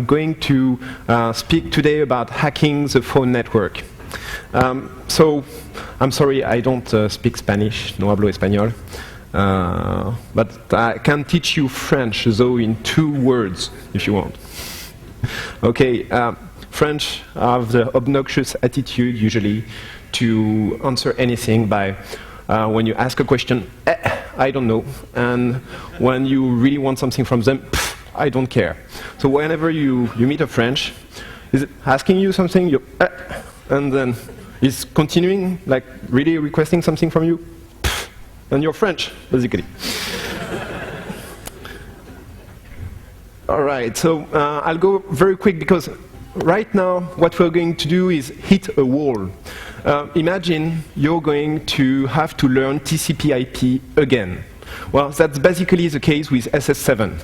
going to speak today about hacking the phone network. So, I'm sorry, I don't speak Spanish, no hablo español. But I can teach you French, though, in 2 words, if you want. Okay, French have the obnoxious attitude, usually, to answer anything by, when you ask a question, I don't know. And when you really want something from them, I don't care. So whenever you meet a French, is asking you something, you and then is continuing, like really requesting something from you, and you're French, basically. All right, so I'll go very quick because right now what we're going to do is hit a wall. Imagine you're going to have to learn TCP/IP again. Well, that's basically the case with SS7.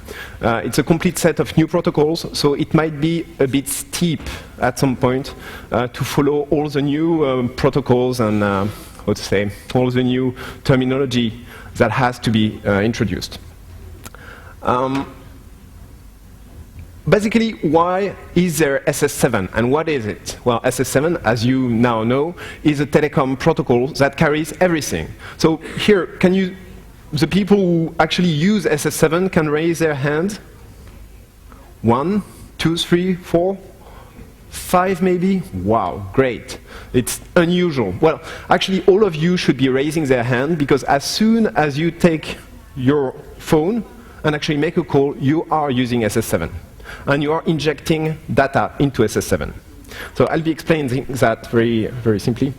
It's a complete set of new protocols, so it might be a bit steep at some point to follow all the new protocols and, how to say, all the new terminology that has to be introduced. Basically, why is there SS7 and what is it? Well, SS7, as you now know, is a telecom protocol that carries everything. So here, the people who actually use SS7 can raise their hand. 1, 2, 3, 4, 5 maybe? Wow, great. It's unusual. Well, actually all of you should be raising their hand because as soon as you take your phone and actually make a call, you are using SS7. And you are injecting data into SS7. So I'll be explaining that very, very simply.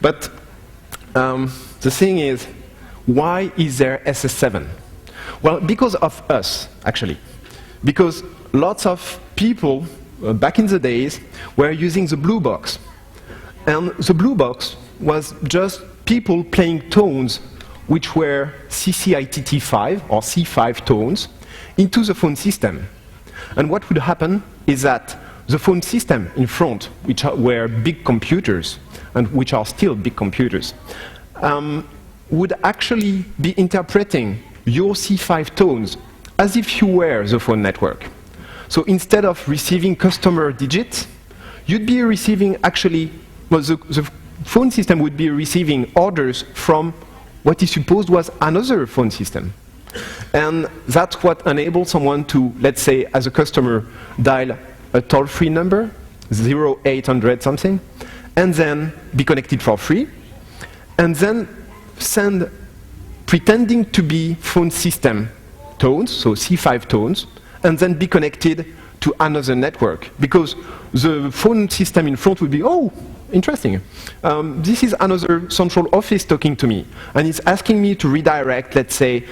But the thing is, why is there SS7? Well, because of us, actually. Because lots of people, back in the days, were using the blue box. And the blue box was just people playing tones which were CCITT5 or C5 tones into the phone system. And what would happen is that the phone system in front, which were big computers, and which are still big computers, would actually be interpreting your C5 tones as if you were the phone network. So instead of receiving customer digits, you'd be receiving actually, well, the phone system would be receiving orders from what is supposed was another phone system. And that's what enabled someone to, let's say, as a customer, dial a toll-free number, 0800 something, and then be connected for free, and then send, pretending to be phone system tones, so C5 tones, and then be connected to another network. Because the phone system in front would be, oh, interesting. This is another central office talking to me, and it's asking me to redirect, let's say,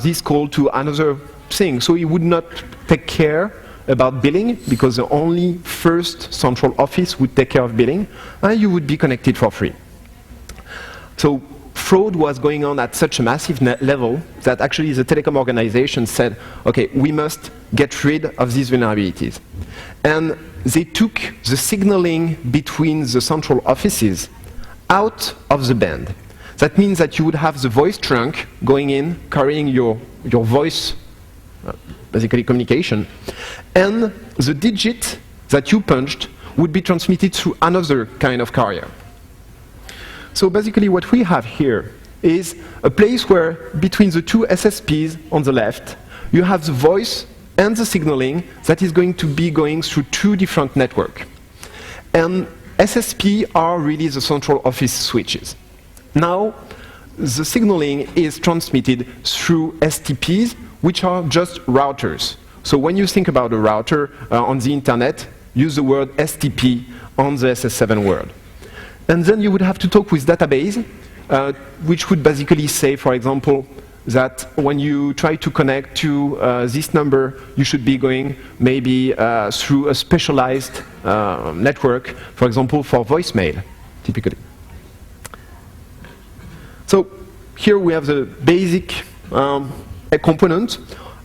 this call to another thing. So it would not take care about billing, because the only first central office would take care of billing, and you would be connected for free. So fraud was going on at such a massive level that actually the telecom organization said, okay, we must get rid of these vulnerabilities. And they took the signaling between the central offices out of the band. That means that you would have the voice trunk going in, carrying your voice, basically communication, and the digit that you punched would be transmitted through another kind of carrier. So basically what we have here is a place where between the 2 SSPs on the left, you have the voice and the signaling that is going to be going through 2 different networks. And SSP are really the central office switches. Now, the signaling is transmitted through STPs, which are just routers. So when you think about a router on the internet, use the word STP on the SS7 world. And then you would have to talk with database, which would basically say, for example, that when you try to connect to this number, you should be going maybe through a specialized network, for example, for voicemail, typically. So here we have the basic component.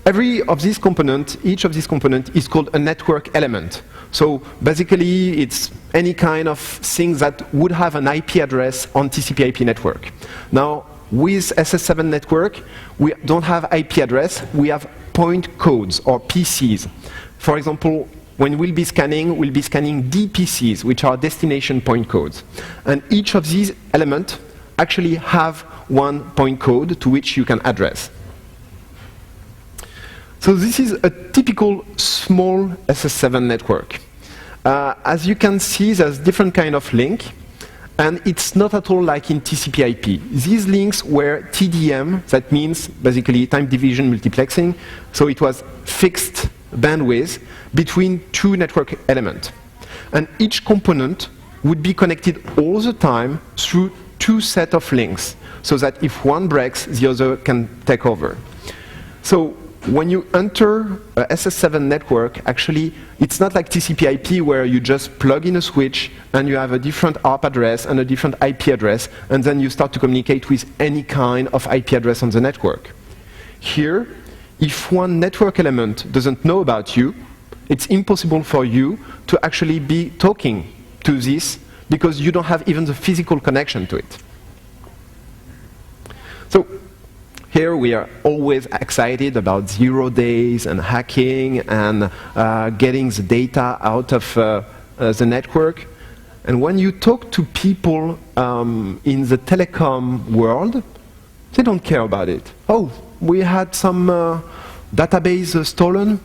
Every of these components, each of these components is called a network element. So basically, it's any kind of thing that would have an IP address on TCP/IP network. Now, with SS7 network, we don't have IP address, we have point codes, or PCs. For example, when we'll be scanning DPCs, which are destination point codes. And each of these elements actually have one point code to which you can address. So this is a typical small SS7 network. As you can see, there's different kind of link, and it's not at all like in TCP/IP. These links were TDM, that means basically time division multiplexing, so it was fixed bandwidth between two network elements. And each component would be connected all the time through two sets of links, so that if one breaks, the other can take over. So when you enter a SS7 network, actually, it's not like TCP/IP where you just plug in a switch and you have a different ARP address and a different IP address, and then you start to communicate with any kind of IP address on the network. Here, if one network element doesn't know about you, it's impossible for you to actually be talking to this because you don't have even the physical connection to it. So here we are always excited about 0 days and hacking and getting the data out of the network. And when you talk to people in the telecom world, they don't care about it. Oh, we had some database stolen.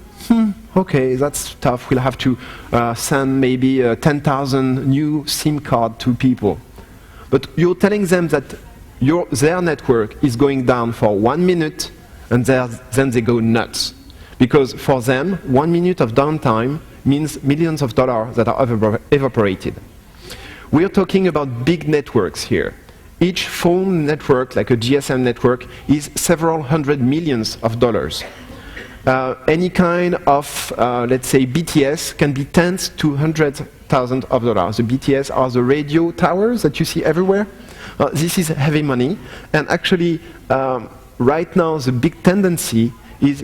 Okay, that's tough. We'll have to send maybe 10,000 new SIM cards to people. But you're telling them that their network is going down for 1 minute, and then they go nuts. Because for them, 1 minute of downtime means millions of dollars that are evaporated. We are talking about big networks here. Each phone network, like a GSM network, is several hundred millions of dollars. Any kind of, let's say, BTS can be tens to hundreds of thousands of dollars. The BTS are the radio towers that you see everywhere. This is heavy money, and actually, right now, the big tendency is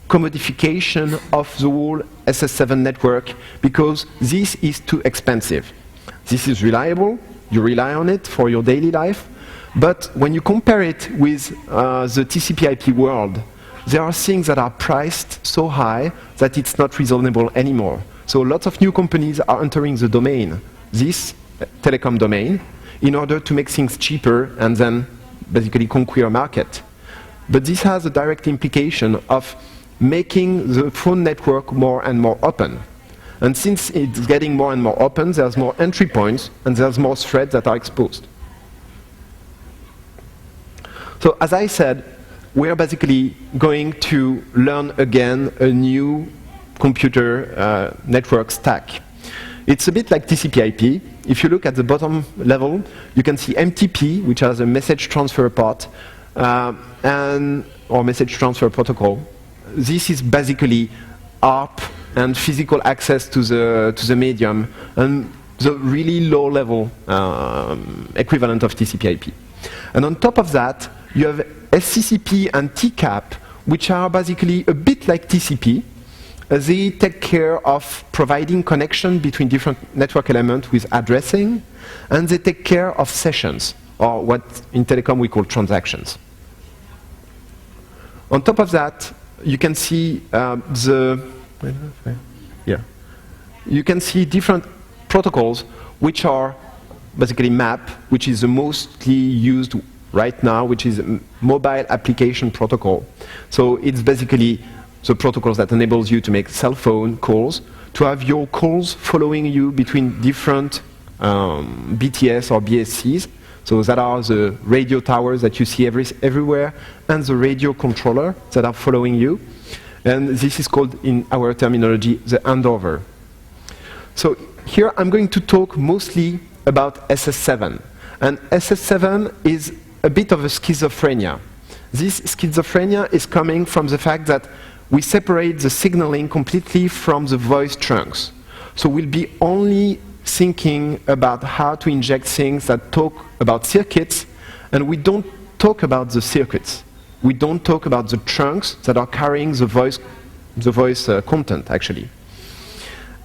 commodification of the whole SS7 network, because this is too expensive. This is reliable, you rely on it for your daily life, but when you compare it with the TCP/IP world, there are things that are priced so high that it's not reasonable anymore. So lots of new companies are entering the domain, this telecom domain, in order to make things cheaper and then basically conquer a market. But this has a direct implication of making the phone network more and more open. And since it's getting more and more open, there's more entry points and there's more threads that are exposed. So as I said, we're basically going to learn again a new computer network stack. It's a bit like TCP/IP. If you look at the bottom level, you can see MTP, which has a message transfer part, or message transfer protocol. This is basically ARP and physical access to the medium, and the really low-level equivalent of TCP/IP. And on top of that, you have SCCP and TCAP, which are basically a bit like TCP. They take care of providing connection between different network elements with addressing, and they take care of sessions, or what in telecom we call transactions. On top of that, you can see you can see different protocols which are basically MAP, which is the mostly used right now, which is a mobile application protocol. So it's basically the protocols that enables you to make cell phone calls, to have your calls following you between different BTS or BSCs. So that are the radio towers that you see everywhere, and the radio controller that are following you. And this is called, in our terminology, the handover. So here I'm going to talk mostly about SS7. And SS7 is a bit of a schizophrenia. This schizophrenia is coming from the fact that we separate the signaling completely from the voice trunks. So we'll be only thinking about how to inject things that talk about circuits, and we don't talk about the circuits. We don't talk about the trunks that are carrying the voice content, actually.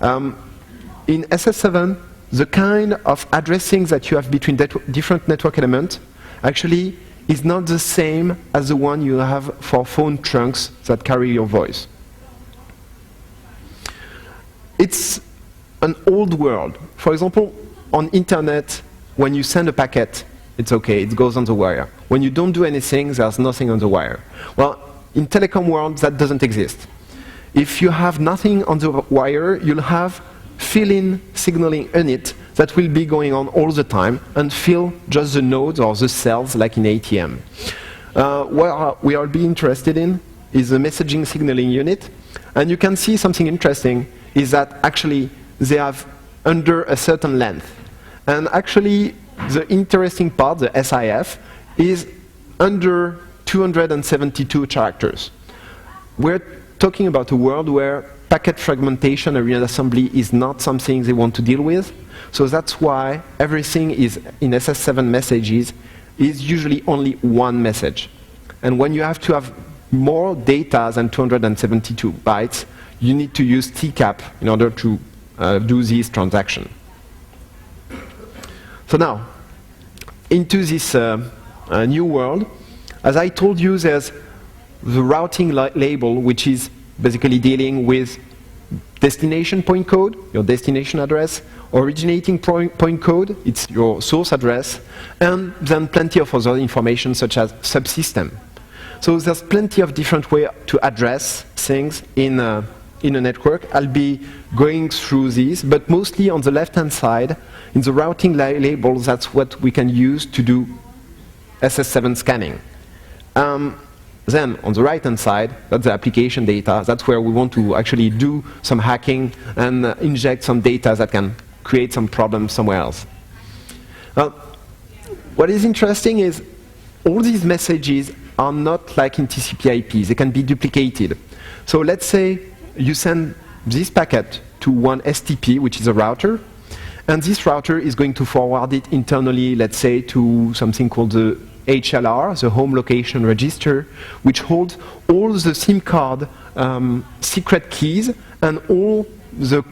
In SS7, the kind of addressing that you have between different network elements actually is not the same as the one you have for phone trunks that carry your voice. it's an old world. For example, on internet, when you send a packet, it's okay, it goes on the wire. When you don't do anything, there's nothing on the wire. Well, in telecom world, that doesn't exist. If you have nothing on the wire, you'll have fill-in signaling unit that will be going on all the time and fill just the nodes or the cells like in ATM. What we are being interested in is the messaging signaling unit. And you can see something interesting is that actually they have under a certain length. And actually the interesting part, the SIF, is under 272 characters. We're talking about a world where packet fragmentation and reassembly is not something they want to deal with. So that's why everything is in SS7 messages is usually only one message. And when you have to have more data than 272 bytes, you need to use TCAP in order to do this transaction. So now, into this new world, as I told you, there's the routing label, which is basically dealing with destination point code, your destination address, originating point code, it's your source address, and then plenty of other information such as subsystem. So there's plenty of different ways to address things in a network. I'll be going through these, but mostly on the left-hand side, in the routing label, that's what we can use to do SS7 scanning. Then, on the right-hand side, that's the application data. That's where we want to actually do some hacking and inject some data that can create some problems somewhere else. What is interesting is all these messages are not like in TCP/IP. They can be duplicated. So let's say you send this packet to one STP, which is a router, and this router is going to forward it internally, let's say, to something called the HLR, the home location register, which holds all the SIM card secret keys and all the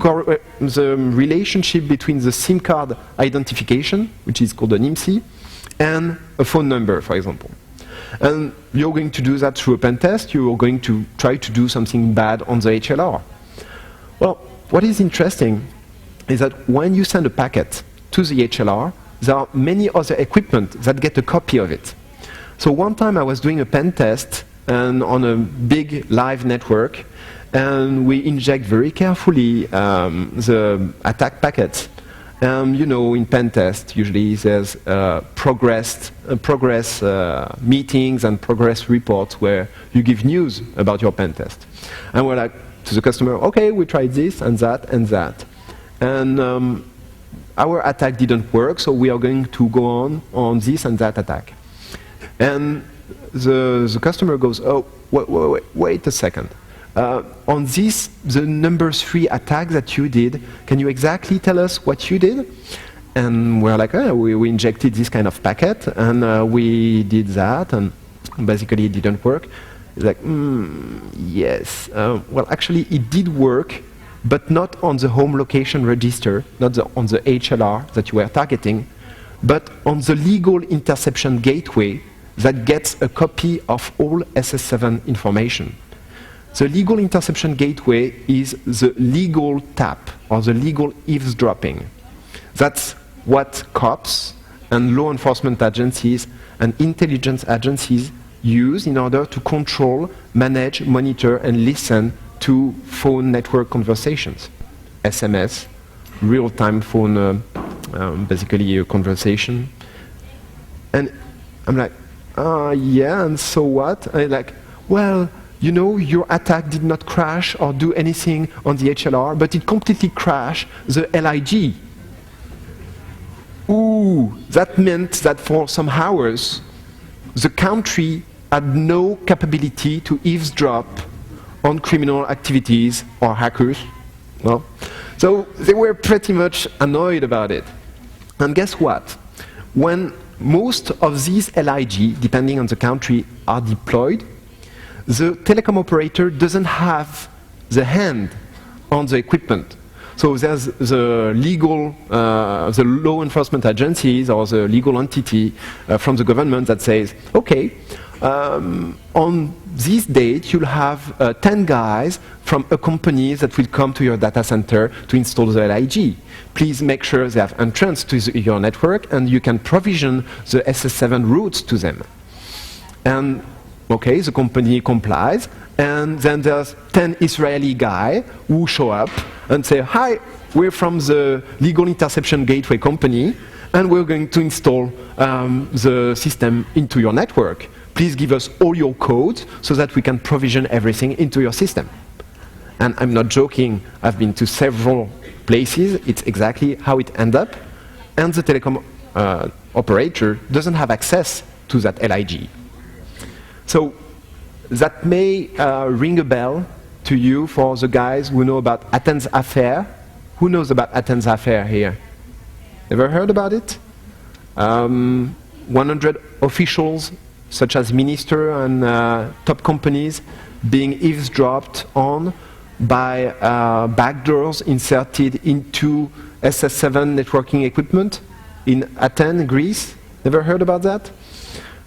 relationship between the SIM card identification, which is called an IMSI, and a phone number, for example. And you're going to do that through a pen test. You're going to try to do something bad on the HLR. Well, what is interesting is that when you send a packet to the HLR, there are many other equipment that get a copy of it. So one time I was doing a pen test and on a big live network, and we inject very carefully the attack packets. You know, in pen test, usually there's progress meetings and progress reports where you give news about your pen test. And we're like to the customer, okay, we tried this and that and that. And our attack didn't work, so we are going to go on this and that attack. And the customer goes, oh, wait a second. On this, the number 3 attack that you did, can you exactly tell us what you did? And we're like, oh, we injected this kind of packet, and we did that, and basically it didn't work. He's like, yes. Well, actually, it did work, but not on the home location register, not on the HLR that you were targeting, but on the legal interception gateway that gets a copy of all SS7 information. The legal interception gateway is the legal tap, or the legal eavesdropping. That's what cops and law enforcement agencies and intelligence agencies use in order to control, manage, monitor, and listen to phone network conversations. SMS, real-time phone, basically a conversation. And I'm like, yeah, and so what? And I'm like, well, you know, your attack did not crash or do anything on the HLR, but it completely crashed the LIG. Ooh, that meant that for some hours, the country had no capability to eavesdrop on criminal activities or hackers. Well, so they were pretty much annoyed about it. And guess what? When most of these LIG, depending on the country, are deployed, the telecom operator doesn't have the hand on the equipment. So there's the legal, the law enforcement agencies or the legal entity from the government that says, okay, on this date, you'll have 10 guys from a company that will come to your data center to install the LIG. Please make sure they have entrance to your network, and you can provision the SS7 routes to them. And okay, the company complies, and then there's 10 Israeli guys who show up and say, hi, we're from the legal interception gateway company, and we're going to install the system into your network. Please give us all your code so that we can provision everything into your system. And I'm not joking, I've been to several places, it's exactly how it ends up, and the telecom operator doesn't have access to that LIG. So that may ring a bell to you for the guys who know about Athens Affair. Who knows about Athens Affair here? Ever heard about it? 100 officials, such as minister and top companies, being eavesdropped on by backdoors inserted into SS7 networking equipment in Athens, Greece. Never heard about that?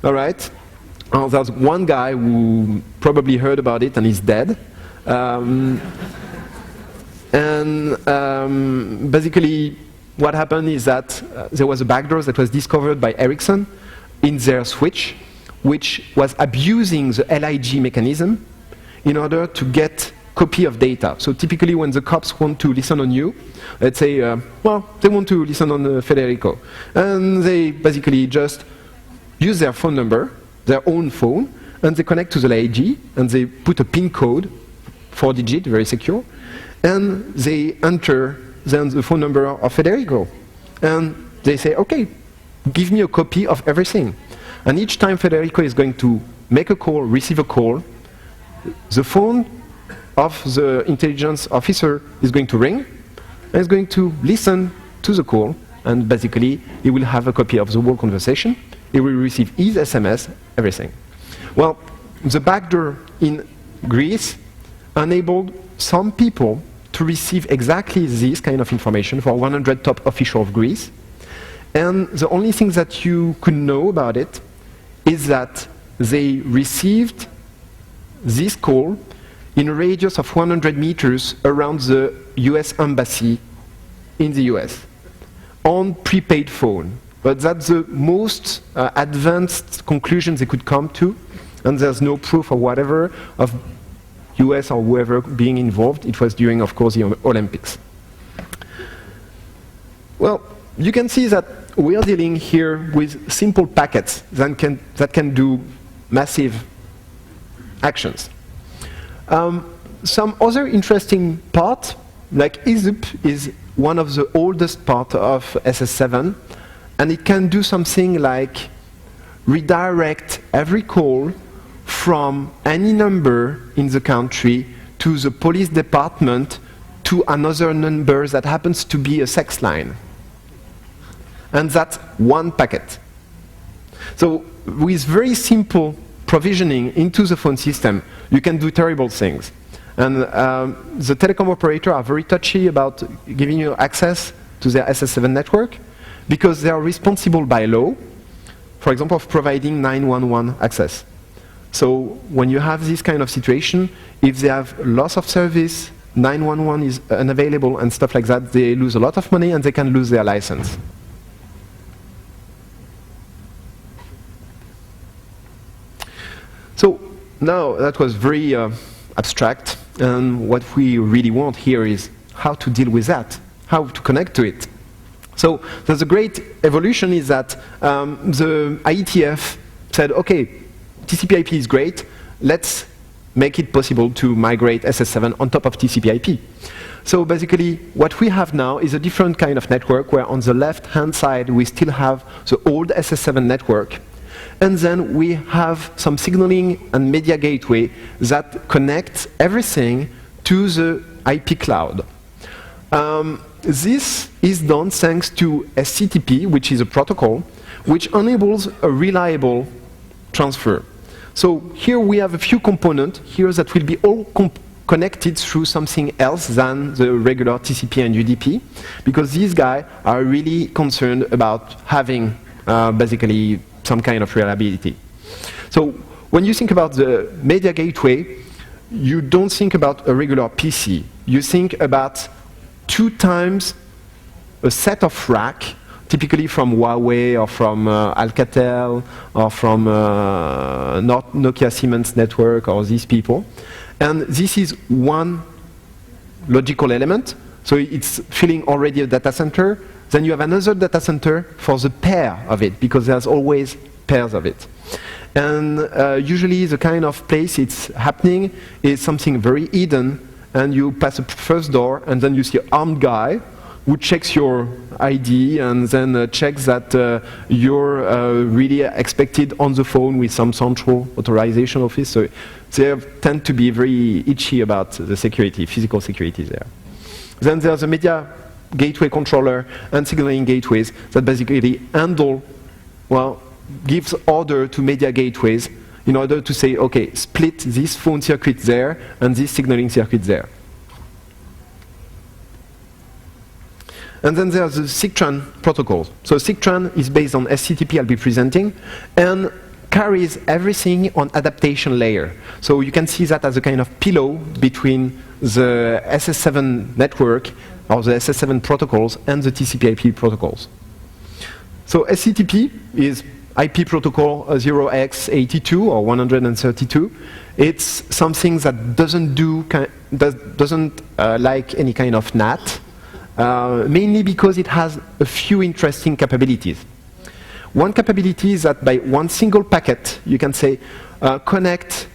All right. There's one guy who probably heard about it and is dead. Basically, what happened is that there was a backdoor that was discovered by Ericsson in their switch, which was abusing the LIG mechanism in order to get copy of data. So typically when the cops want to listen on you, let's say, well, they want to listen on Federico. And they basically just use their phone number, their own phone, and they connect to the LIG, and they put a PIN code, 4-digit, very secure, and they enter then the phone number of Federico. And they say, okay, give me a copy of everything. And each time Federico is going to make a call, receive a call, the phone of the intelligence officer is going to ring, and is going to listen to the call, and basically he will have a copy of the whole conversation, he will receive his SMS, everything. Well, the backdoor in Greece enabled some people to receive exactly this kind of information for 100 top officials of Greece. And the only thing that you could know about it is that they received this call in a radius of 100 meters around the US embassy in the US on prepaid phone. But that's the most advanced conclusion they could come to, and there's no proof or whatever of US or whoever being involved. It was during, of course, the Olympics. Well, you can see that we are dealing here with simple packets that can do massive actions. Some other interesting part, like ISUP is one of the oldest part of SS7, and it can do something like redirect every call from any number in the country to the police department to another number that happens to be a sex line. And that's one packet. So with very simple provisioning into the phone system, you can do terrible things. And the telecom operator are very touchy about giving you access to their SS7 network because they are responsible by law, for example, of providing 911 access. So when you have this kind of situation, if they have loss of service, 911 is unavailable and stuff like that, they lose a lot of money and they can lose their license. So now that was very abstract, and what we really want here is how to deal with that, how to connect to it. So there's a great evolution is that the IETF said, okay, TCP/IP is great, let's make it possible to migrate SS7 on top of TCP/IP. So basically, what we have now is a different kind of network where on the left-hand side we still have the old SS7 network, and then we have some signaling and media gateway that connects everything to the IP cloud. This is done thanks to SCCP, which is a protocol, which enables a reliable transfer. So here we have a few components here that will be all connected through something else than the regular TCP and UDP, because these guys are really concerned about having basically some kind of reliability. So when you think about the media gateway, you don't think about a regular PC. You think about 2 times a set of rack, typically from Huawei or from Alcatel or from Nokia Siemens network or these people. And this is one logical element. So it's filling already a data center. Then you have another data center for the pair of it, because there's always pairs of it. And usually the kind of place it's happening is something very hidden, and you pass the first door, and then you see an armed guy who checks your ID and then checks that you're really expected on the phone with some central authorization office. So they tend to be very itchy about the security, physical security there. Then there's a media gateway controller and signaling gateways that basically handle, well, gives order to media gateways in order to say, okay, split this phone circuit there and this signaling circuit there. And then there's the Sigtran protocol. So Sigtran is based on SCCP I'll be presenting and carries everything on adaptation layer. So you can see that as a kind of pillow between the SS7 network or the SS7 protocols and the TCP/IP protocols. So SCCP is IP protocol 0x82 or 132. It's something that doesn't like any kind of NAT, mainly because it has a few interesting capabilities. One capability is that by one single packet, you can say connect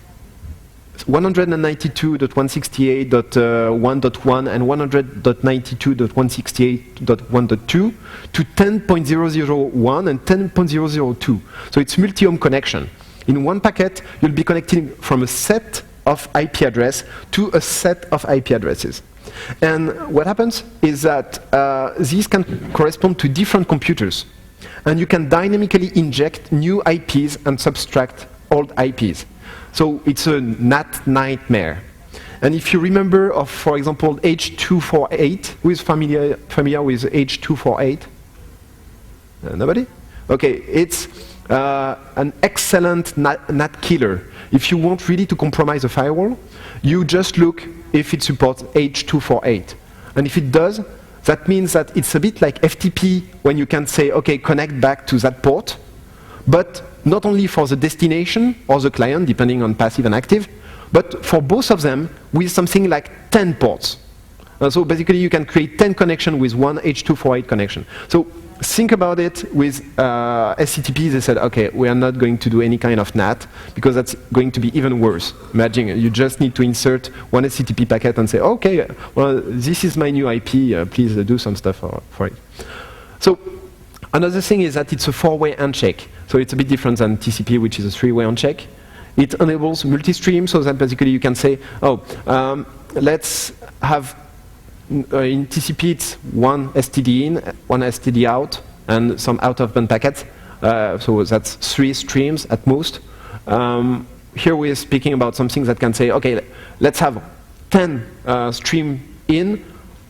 192.168.1.1 and 100.92.168.1.2 to 10.001 and 10.002. So it's multi-home connection. In one packet, you'll be connecting from a set of IP address to a set of IP addresses. And what happens is that these can correspond to different computers. And you can dynamically inject new IPs and subtract old IPs. So it's a NAT nightmare. And if you remember of, for example, H248, who is familiar with H248? Nobody? Okay, it's an excellent NAT killer. If you want really to compromise a firewall, you just look if it supports H248. And if it does, that means that it's a bit like FTP when you can say, okay, connect back to that port, but not only for the destination or the client, depending on passive and active, but for both of them with something like 10 ports. So basically you can create 10 connections with one H248 connection. So think about it with SCCP. They said, okay, we are not going to do any kind of NAT because that's going to be even worse. Imagine you just need to insert one SCCP packet and say, okay, well, this is my new IP, please do some stuff for it. So another thing is that it's a 4-way handshake. So it's a bit different than TCP, which is a 3-way handshake. It enables multi-stream, so that basically you can say, oh, let's have, in TCP it's one STD in, one STD out, and some out-of-band packets. So that's 3 streams at most. Here we're speaking about something that can say, okay, let's have 10 stream in,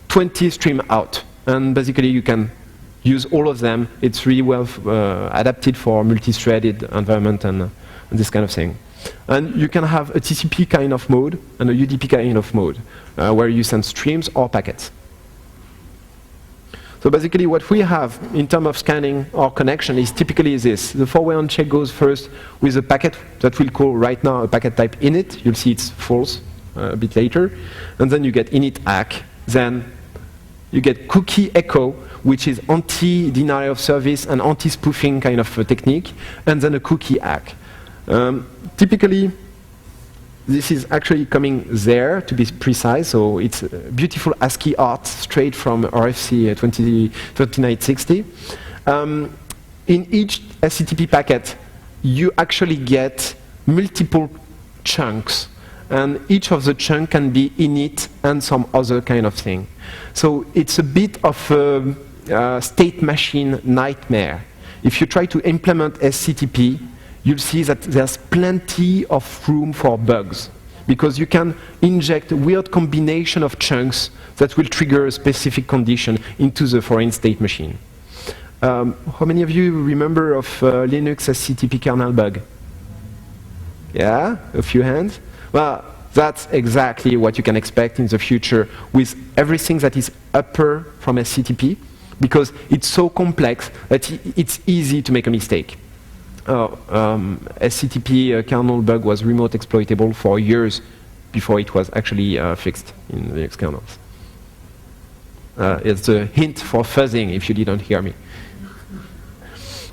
20 stream out. And basically you can use all of them. It's really well adapted for multi-threaded environment and this kind of thing. And you can have a TCP kind of mode and a UDP kind of mode, where you send streams or packets. So basically what we have in terms of scanning or connection is typically this. The 4-way handshake goes first with a packet that we'll call right now a packet type init. You'll see it's false a bit later. And then you get init ACK. Then you get cookie eKo, which is anti-denial of service and anti-spoofing kind of technique, and then a cookie ACK. Typically, this is actually coming there, to be precise, so it's beautiful ASCII art straight from RFC 2960. In each SCTP packet, you actually get multiple chunks, and each of the chunks can be init and some other kind of thing. So it's a bit of a state machine nightmare. If you try to implement SCTP, you'll see that there's plenty of room for bugs, because you can inject a weird combination of chunks that will trigger a specific condition into the foreign state machine. How many of you remember of Linux SCTP kernel bug? Yeah, a few hands. Well, that's exactly what you can expect in the future with everything that is upper from SCTP, because it's so complex that it's easy to make a mistake. SCTP kernel bug was remote exploitable for years before it was actually fixed in the Linux kernels. It's a hint for fuzzing if you didn't hear me.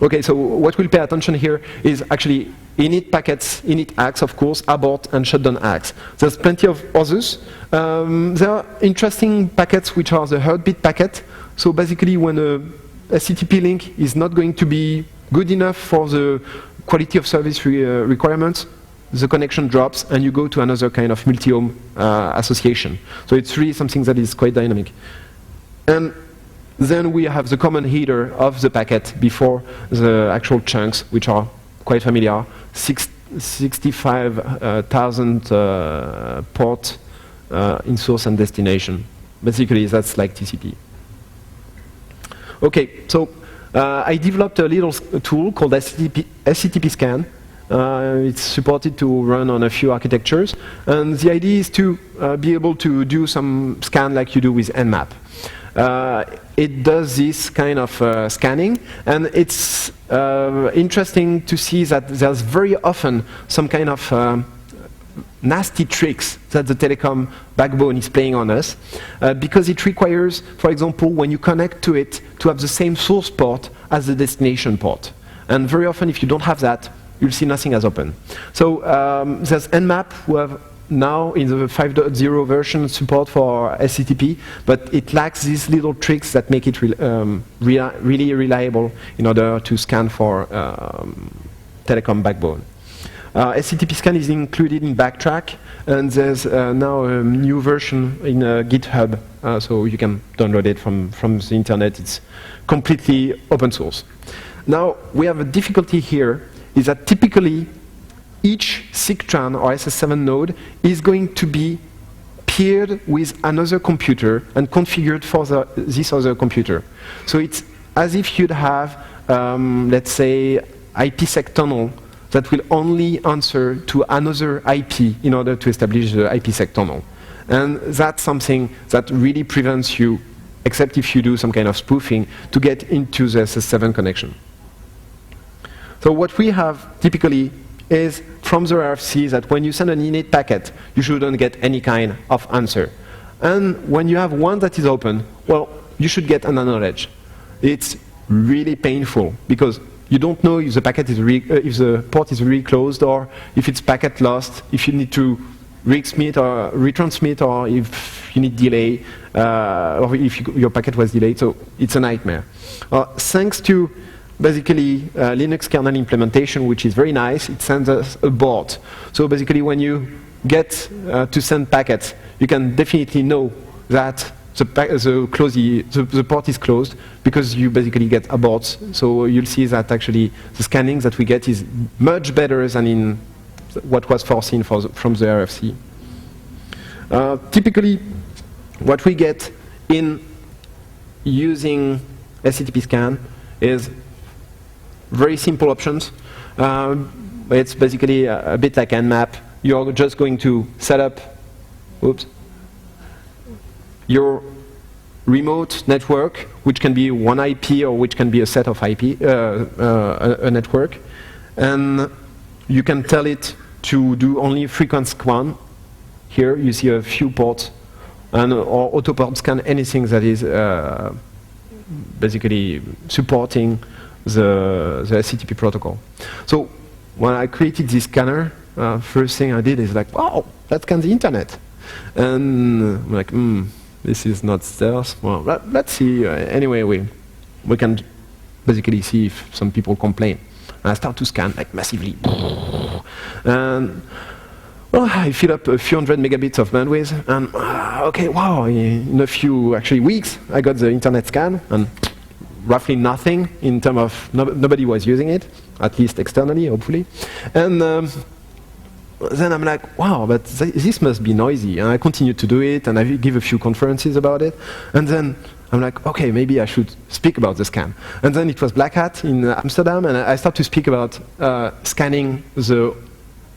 Okay, so what we'll pay attention here is actually init packets, init acts, of course, abort and shutdown acts. There's plenty of others. There are interesting packets which are the heartbeat packet. So basically when a SCTP link is not going to be good enough for the quality of service requirements, the connection drops and you go to another kind of multi-home association. So it's really something that is quite dynamic. And then we have the common header of the packet before the actual chunks, which are quite familiar. 65,000 port in source and destination. Basically, that's like TCP. Okay, so I developed a little tool called SCTP scan. It's supported to run on a few architectures. And the idea is to be able to do some scan like you do with Nmap. It does this kind of scanning, and it's interesting to see that there's very often some kind of nasty tricks that the telecom backbone is playing on us, because it requires, for example, when you connect to it, to have the same source port as the destination port. And very often, if you don't have that, you'll see nothing as open. So there's Nmap, who have now in the 5.0 version support for SCTP, but it lacks these little tricks that make it really reliable in order to scan for telecom backbone. SCTP scan is included in Backtrack, and there's now a new version in GitHub, so you can download it from the internet. It's completely open source. Now, we have a difficulty here, is that typically each Sigtran or SS7 node is going to be paired with another computer and configured for this other computer. So it's as if you'd have, let's say, IPsec tunnel that will only answer to another IP in order to establish the IPsec tunnel. And that's something that really prevents you, except if you do some kind of spoofing, to get into the SS7 connection. So what we have typically is from the RFC that when you send an init packet, you shouldn't get any kind of answer. And when you have one that is open, well, you should get an acknowledge. It's really painful because you don't know if the packet is if the port is really closed, or if it's packet lost, if you need to retransmit, or if you need delay, or if your packet was delayed. So it's a nightmare. Thanks to basically Linux kernel implementation, which is very nice, it sends us a board. So basically when you get to send packets, you can definitely know that the port is closed, because you basically get aborts. So you'll see that actually the scanning that we get is much better than in what was foreseen from the RFC. Typically, what we get in using SCTP scan is very simple options. It's basically a bit like Nmap. You're just going to set up your remote network, which can be one IP or which can be a set of IP, a network. And you can tell it to do only frequency scan. Here you see a few ports, and or auto port scan anything that is basically supporting the SCTP protocol. So when I created this scanner, first thing I did is like, wow, that scans the internet. And I'm like, this is not stealth. Well, let's see. Anyway, we can basically see if some people complain. And I start to scan like massively. And well, I fill up a few hundred megabits of bandwidth, and okay, wow, in a few actually weeks, I got the internet scan, and roughly nothing in terms of nobody was using it, at least externally, hopefully. And then I'm like, wow, but this must be noisy. And I continued to do it, and I give a few conferences about it. And then I'm like, okay, maybe I should speak about the scan. And then it was Black Hat in Amsterdam, and I started to speak about scanning the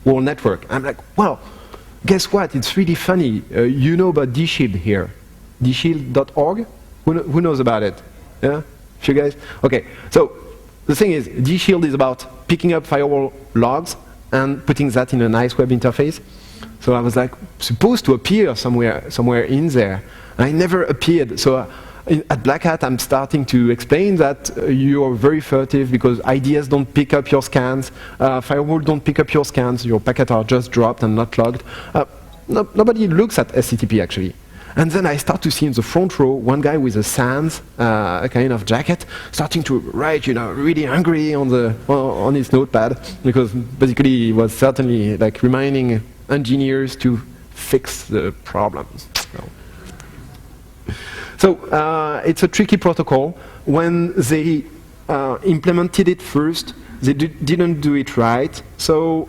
whole network. I'm like, well, guess what? It's really funny. You know about dshield here, dshield.org. Who knows about it? Yeah, you guys. Okay. So the thing is, dshield is about picking up firewall logs and putting that in a nice web interface. So I was like supposed to appear somewhere in there. I never appeared. So at Black Hat, I'm starting to explain that you are very furtive because IDS don't pick up your scans, firewall don't pick up your scans, your packets are just dropped and not logged. Nobody looks at SCTP actually. And then I start to see in the front row one guy with a SANS kind of jacket starting to write, really angry on his notepad because basically he was certainly like reminding engineers to fix the problems. So it's a tricky protocol. When they implemented it first, they didn't do it right. So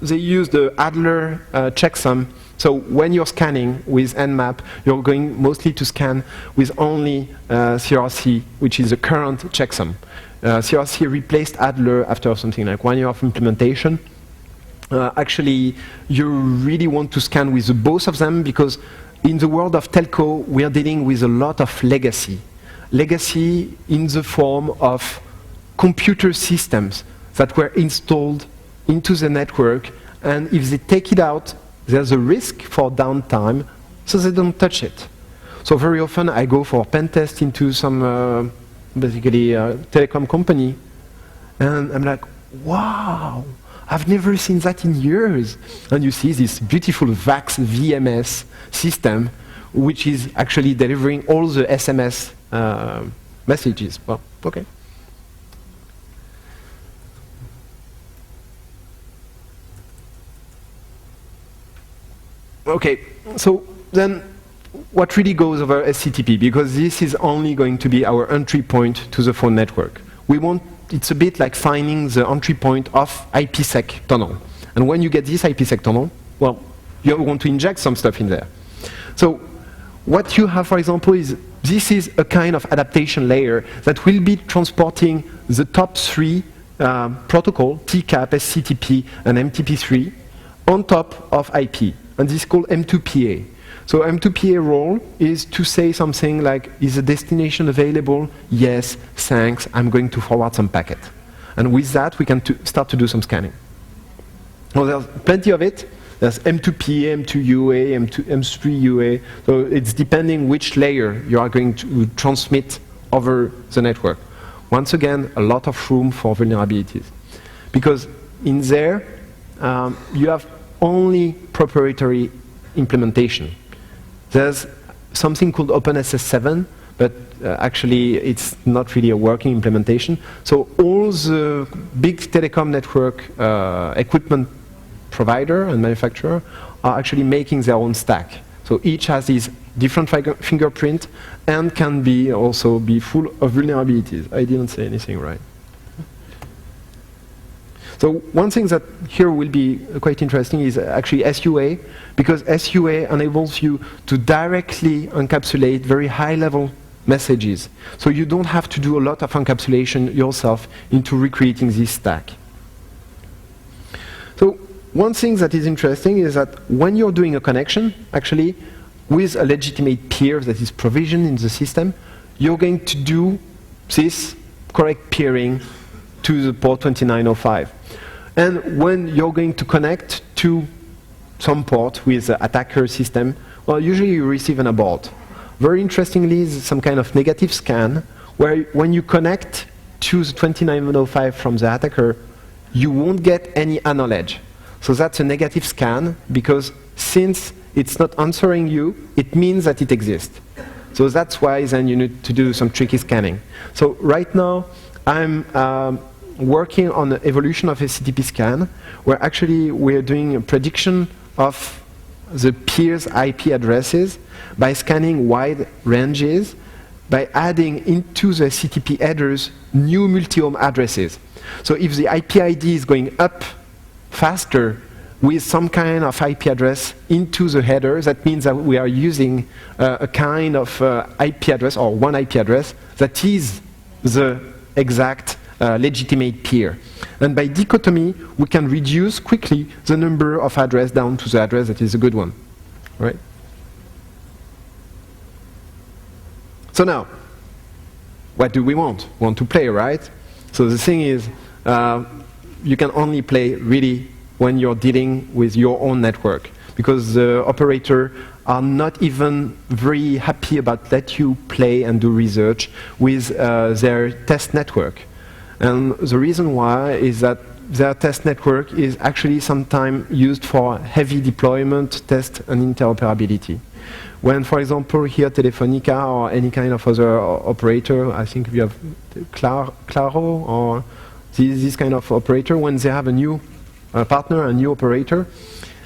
they used the Adler checksum. So when you're scanning with Nmap, you're going mostly to scan with only CRC, which is the current checksum. CRC replaced Adler after something like 1 year of implementation. Actually, you really want to scan with both of them because in the world of telco, we are dealing with a lot of legacy. Legacy in the form of computer systems that were installed into the network, and if they take it out, there's a risk for downtime, so they don't touch it. So very often I go for a pen test into some basically telecom company, and I'm like, wow, I've never seen that in years. And you see this beautiful VAX VMS system, which is actually delivering all the SMS messages. Well, okay. Okay, so then what really goes over SCTP? Because this is only going to be our entry point to the phone network. It's a bit like finding the entry point of IPsec tunnel. And when you get this IPsec tunnel, well, you want to inject some stuff in there. So what you have, for example, is this is a kind of adaptation layer that will be transporting the top three protocol, TCAP, SCTP, and MTP3, on top of IP. And this is called M2PA. So M2PA role is to say something like, is the destination available? Yes, thanks, I'm going to forward some packet. And with that, we can start to do some scanning. Well, there's plenty of it. There's M2PA, M2UA, M3UA. So it's depending which layer you are going to transmit over the network. Once again, a lot of room for vulnerabilities. Because in there, you have only proprietary implementation. There's something called OpenSS7, but actually it's not really a working implementation. So all the big telecom network equipment provider and manufacturer are actually making their own stack. So each has these different fingerprint and can be also be full of vulnerabilities. I didn't say anything right. So one thing that here will be quite interesting is actually SUA, because SUA enables you to directly encapsulate very high-level messages. So you don't have to do a lot of encapsulation yourself into recreating this stack. So one thing that is interesting is that when you're doing a connection, actually, with a legitimate peer that is provisioned in the system, you're going to do this correct peering to the port 2905. And when you're going to connect to some port with the attacker system, well, usually you receive an abort. Very interestingly, some kind of negative scan, where when you connect to the 2905 from the attacker, you won't get any acknowledge. So that's a negative scan, because since it's not answering you, it means that it exists. So that's why then you need to do some tricky scanning. So right now, I'm working on the evolution of SCTP scan, where actually we're doing a prediction of the peer's IP addresses by scanning wide ranges, by adding into the SCTP headers new multi-home addresses. So if the IP ID is going up faster with some kind of IP address into the header, that means that we are using a kind of IP address, or one IP address, that is the exact legitimate peer. And by dichotomy, we can reduce quickly the number of address down to the address that is a good one, right? So now, what do we want? We want to play, right? So the thing is, you can only play really when you're dealing with your own network, because the operator are not even very happy about let you play and do research with their test network. And the reason why is that their test network is actually sometimes used for heavy deployment, test, and interoperability. When, for example, here Telefonica or any kind of other operator, I think we have Claro or this kind of operator, when they have a new partner, a new operator,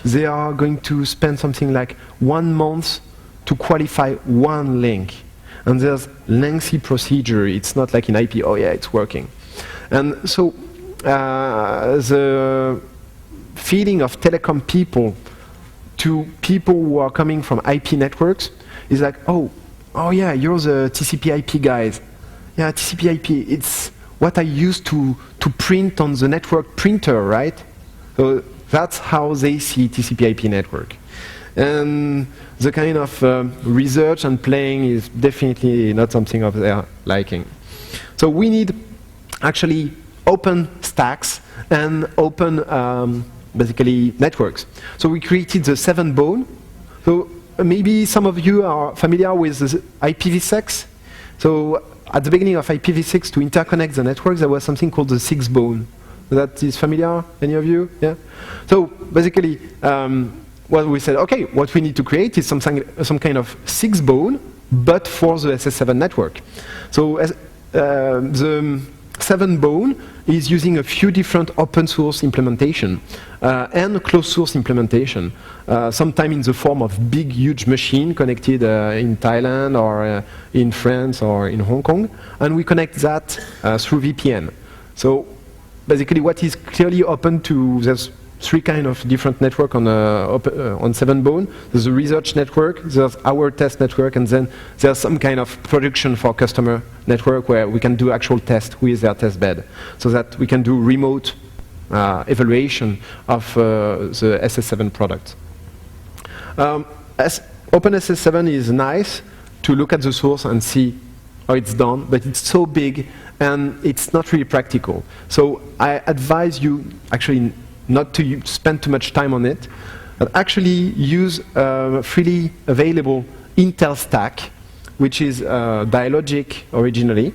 they are going to spend something like 1 month to qualify one link. And there's lengthy procedure. It's not like in IP, oh yeah, it's working. And so the feeling of telecom people to people who are coming from IP networks is like, oh yeah, you're the TCP IP guys. Yeah, TCP IP, it's what I used to print on the network printer, right? So that's how they see TCP IP network. And the kind of research and playing is definitely not something of their liking. So we need actually open stacks and open basically networks. So we created the 7 bone. So maybe some of you are familiar with the IPv6. So at the beginning of IPv6, to interconnect the networks, there was something called the 6 bone. That is familiar? Any of you? Yeah? So basically, what we said, okay, what we need to create is some kind of 6 bone, but for the SS7 network. So the 7 bone is using a few different open source implementation and closed source implementation, sometime in the form of big, huge machine connected in Thailand or in France or in Hong Kong, and we connect that through VPN. So basically what is clearly open to, there's 3 kind of different network on 7 bone. There's a research network, there's our test network, and then there's some kind of production for customer network where we can do actual test with their test bed, so that we can do remote evaluation of the SS7 product. OpenSS7 is nice to look at the source and see how it's done, but it's so big and it's not really practical. So I advise you actually not to spend too much time on it, but actually use freely available Intel stack, which is Dialogic originally,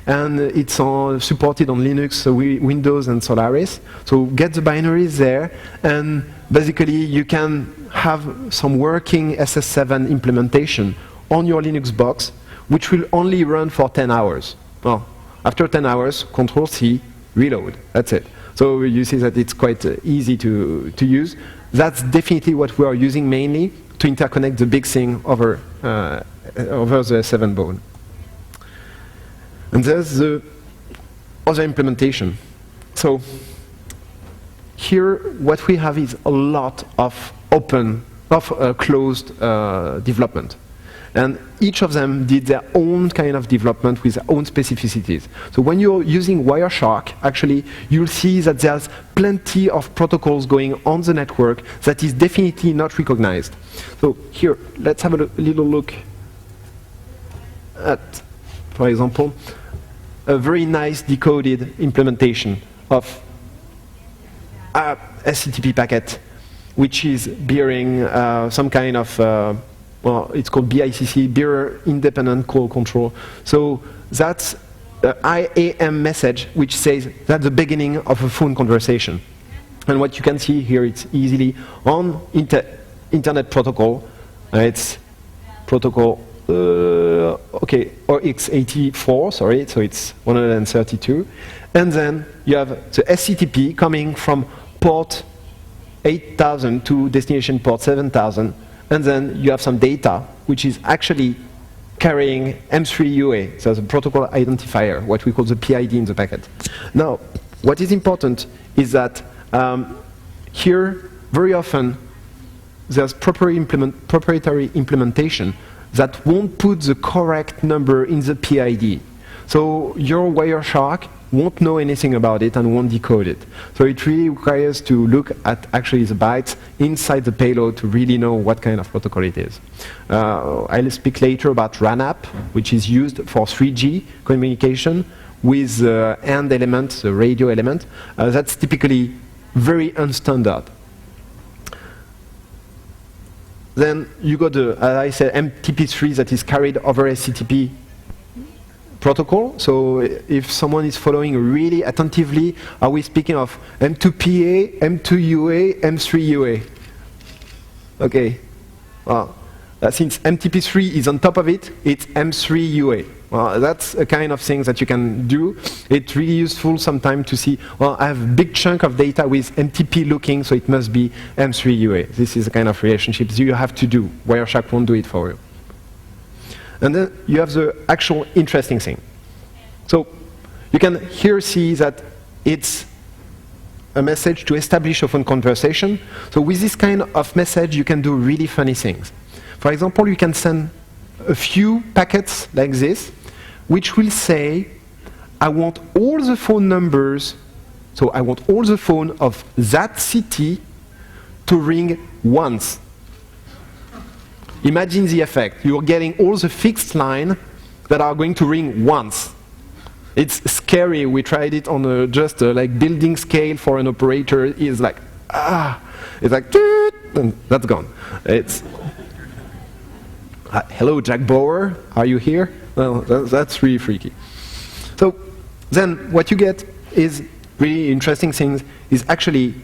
and it's supported on Linux, Windows, and Solaris. So get the binaries there, and basically you can have some working SS7 implementation on your Linux box, which will only run for 10 hours. Well, after 10 hours, Control-C, reload, that's it. So you see that it's quite easy to use. That's definitely what we are using mainly to interconnect the big thing over the 7 bone. And there's the other implementation. So here what we have is a lot of closed development. And each of them did their own kind of development with their own specificities. So when you're using Wireshark, actually, you'll see that there's plenty of protocols going on the network that is definitely not recognized. So here, let's have a little look at, for example, a very nice decoded implementation of a SCTP packet, which is bearing some kind of well, it's called BICC, Bearer Independent Call Control. So that's the IAM message, which says that's the beginning of a phone conversation. And what you can see here, it's easily on Internet Protocol. It's protocol, okay, or x84, sorry, so it's 132. And then you have the SCTP coming from port 8000 to destination port 7000. And then you have some data, which is actually carrying M3 UA, so the protocol identifier, what we call the PID in the packet. Now, what is important is that here, very often, there's proprietary implementation that won't put the correct number in the PID. So your Wireshark won't know anything about it and won't decode it. So it really requires to look at actually the bytes inside the payload to really know what kind of protocol it is. I'll speak later about RANAP, which is used for 3G communication with the end element, the radio element. That's typically very unstandard. Then you got the, as I said, MTP3 that is carried over SCCP protocol. So if someone is following really attentively, are we speaking of M2PA, M2UA, M3UA? Okay. Well, since MTP3 is on top of it, it's M3UA. Well, that's a kind of thing that you can do. It's really useful sometimes to see, well, I have a big chunk of data with MTP looking, so it must be M3UA. This is the kind of relationships you have to do. Wireshark won't do it for you. And then you have the actual interesting thing. So you can here see that it's a message to establish a phone conversation. So with this kind of message, you can do really funny things. For example, you can send a few packets like this, which will say, I want all the phone numbers, so I want all the phone of that city to ring once. Imagine the effect. You're getting all the fixed line that are going to ring once. It's scary. We tried it on just like building scale for an operator. It's like, it's like, and that's gone. It's, hello, Jack Bauer, are you here? Well, that's really freaky. So then what you get is really interesting things is actually,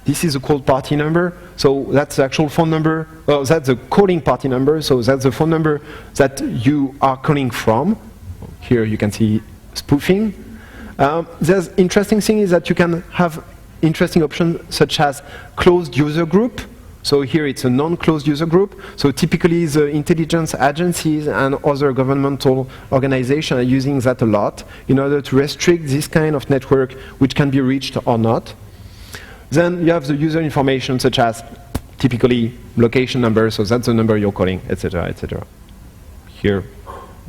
this is a called party number, so that's the actual phone number. Well, that's the calling party number, so that's the phone number that you are calling from. Here you can see spoofing. There's interesting thing is that you can have interesting options such as closed user group. So here it's a non-closed user group. So typically the intelligence agencies and other governmental organizations are using that a lot in order to restrict this kind of network which can be reached or not. Then you have the user information such as typically location number, so that's the number you're calling, etc., etc. Here,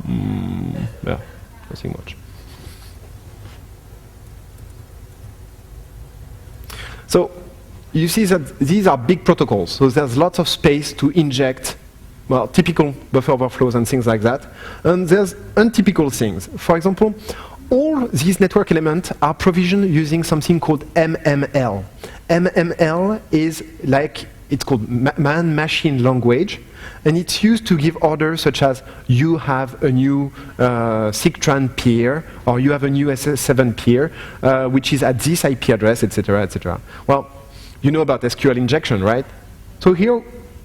yeah, nothing much. So you see that these are big protocols, so there's lots of space to inject, well, typical buffer overflows and things like that. And there's untypical things. For example, all these network elements are provisioned using something called MML. MML is like, it's called man-machine language, and it's used to give orders such as you have a new Sigtran peer, or you have a new SS7 peer, which is at this IP address, etc., etc. Well, you know about SQL injection, right? So here,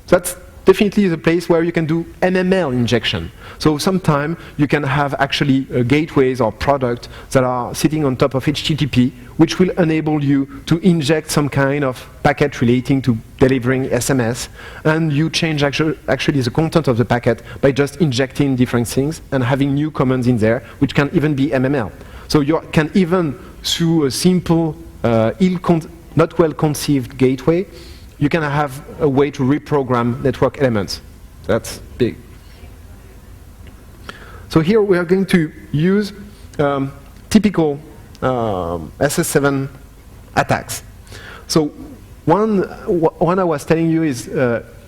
that's definitely the place where you can do MML injection. So sometime you can have actually gateways or products that are sitting on top of HTTP, which will enable you to inject some kind of packet relating to delivering SMS, and you change actually the content of the packet by just injecting different things and having new commands in there, which can even be MML. So you can even, through a simple, not well-conceived gateway, you can have a way to reprogram network elements. That's big. So here we are going to use typical SS7 attacks. So one I was telling you is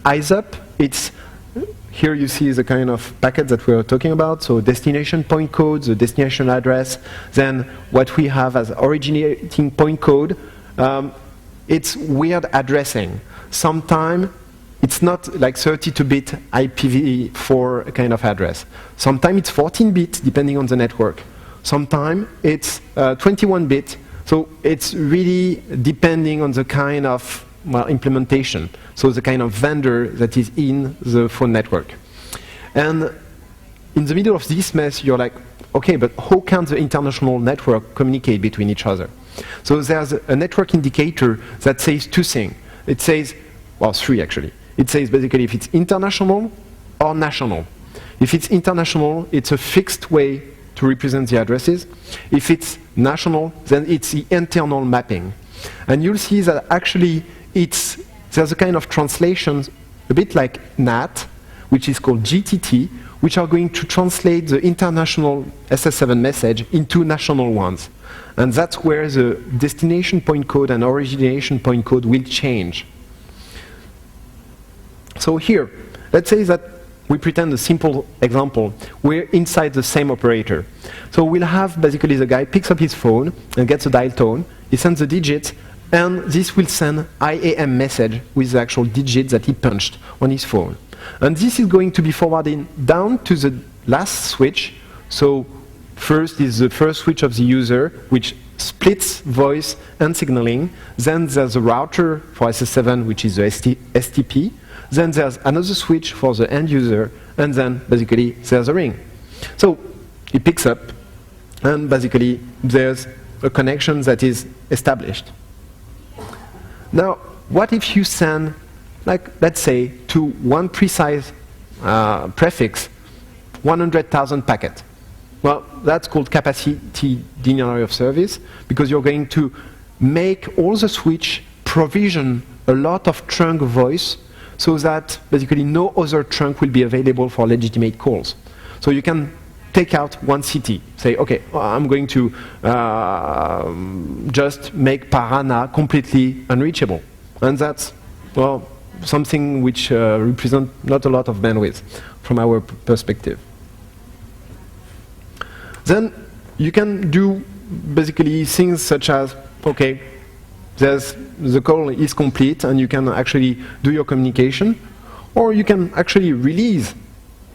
eyes up. It's here you see the kind of packet that we are talking about. So destination point code, the destination address. Then what we have as originating point code. It's weird addressing. Sometimes it's not like 32-bit IPv4 kind of address. Sometimes it's 14-bit, depending on the network. Sometimes it's 21-bit. So it's really depending on the kind of implementation. So the kind of vendor that is in the phone network. And in the middle of this mess, you're like, okay, but how can the international network communicate between each other? So there's a network indicator that says two things. It says, well, three actually. It says basically if it's international or national. If it's international, it's a fixed way to represent the addresses. If it's national, then it's the internal mapping. And you'll see that actually there's a kind of translations, a bit like NAT, which is called GTT, which are going to translate the international SS7 message into national ones. And that's where the destination point code and origination point code will change. So here, let's say that we pretend a simple example. We're inside the same operator. So we'll have basically the guy picks up his phone and gets a dial tone. He sends the digits, and this will send IAM message with the actual digits that he punched on his phone. And this is going to be forwarded down to the last switch. So first is the first switch of the user, which splits voice and signaling. Then there's a router for SS7, which is the STP. Then there's another switch for the end user, and then basically there's a ring. So he picks up, and basically there's a connection that is established. Now, what if you send, like, let's say, to one precise prefix, 100,000 packets? Well, that's called capacity denial of service, because you're going to make all the switch provision a lot of trunk voice, so that basically no other trunk will be available for legitimate calls. So you can take out one city, say, okay, I'm going to just make Parana completely unreachable. And that's, well, something which represents not a lot of bandwidth from our perspective. Then you can do basically things such as, okay, the call is complete and you can actually do your communication, or you can actually release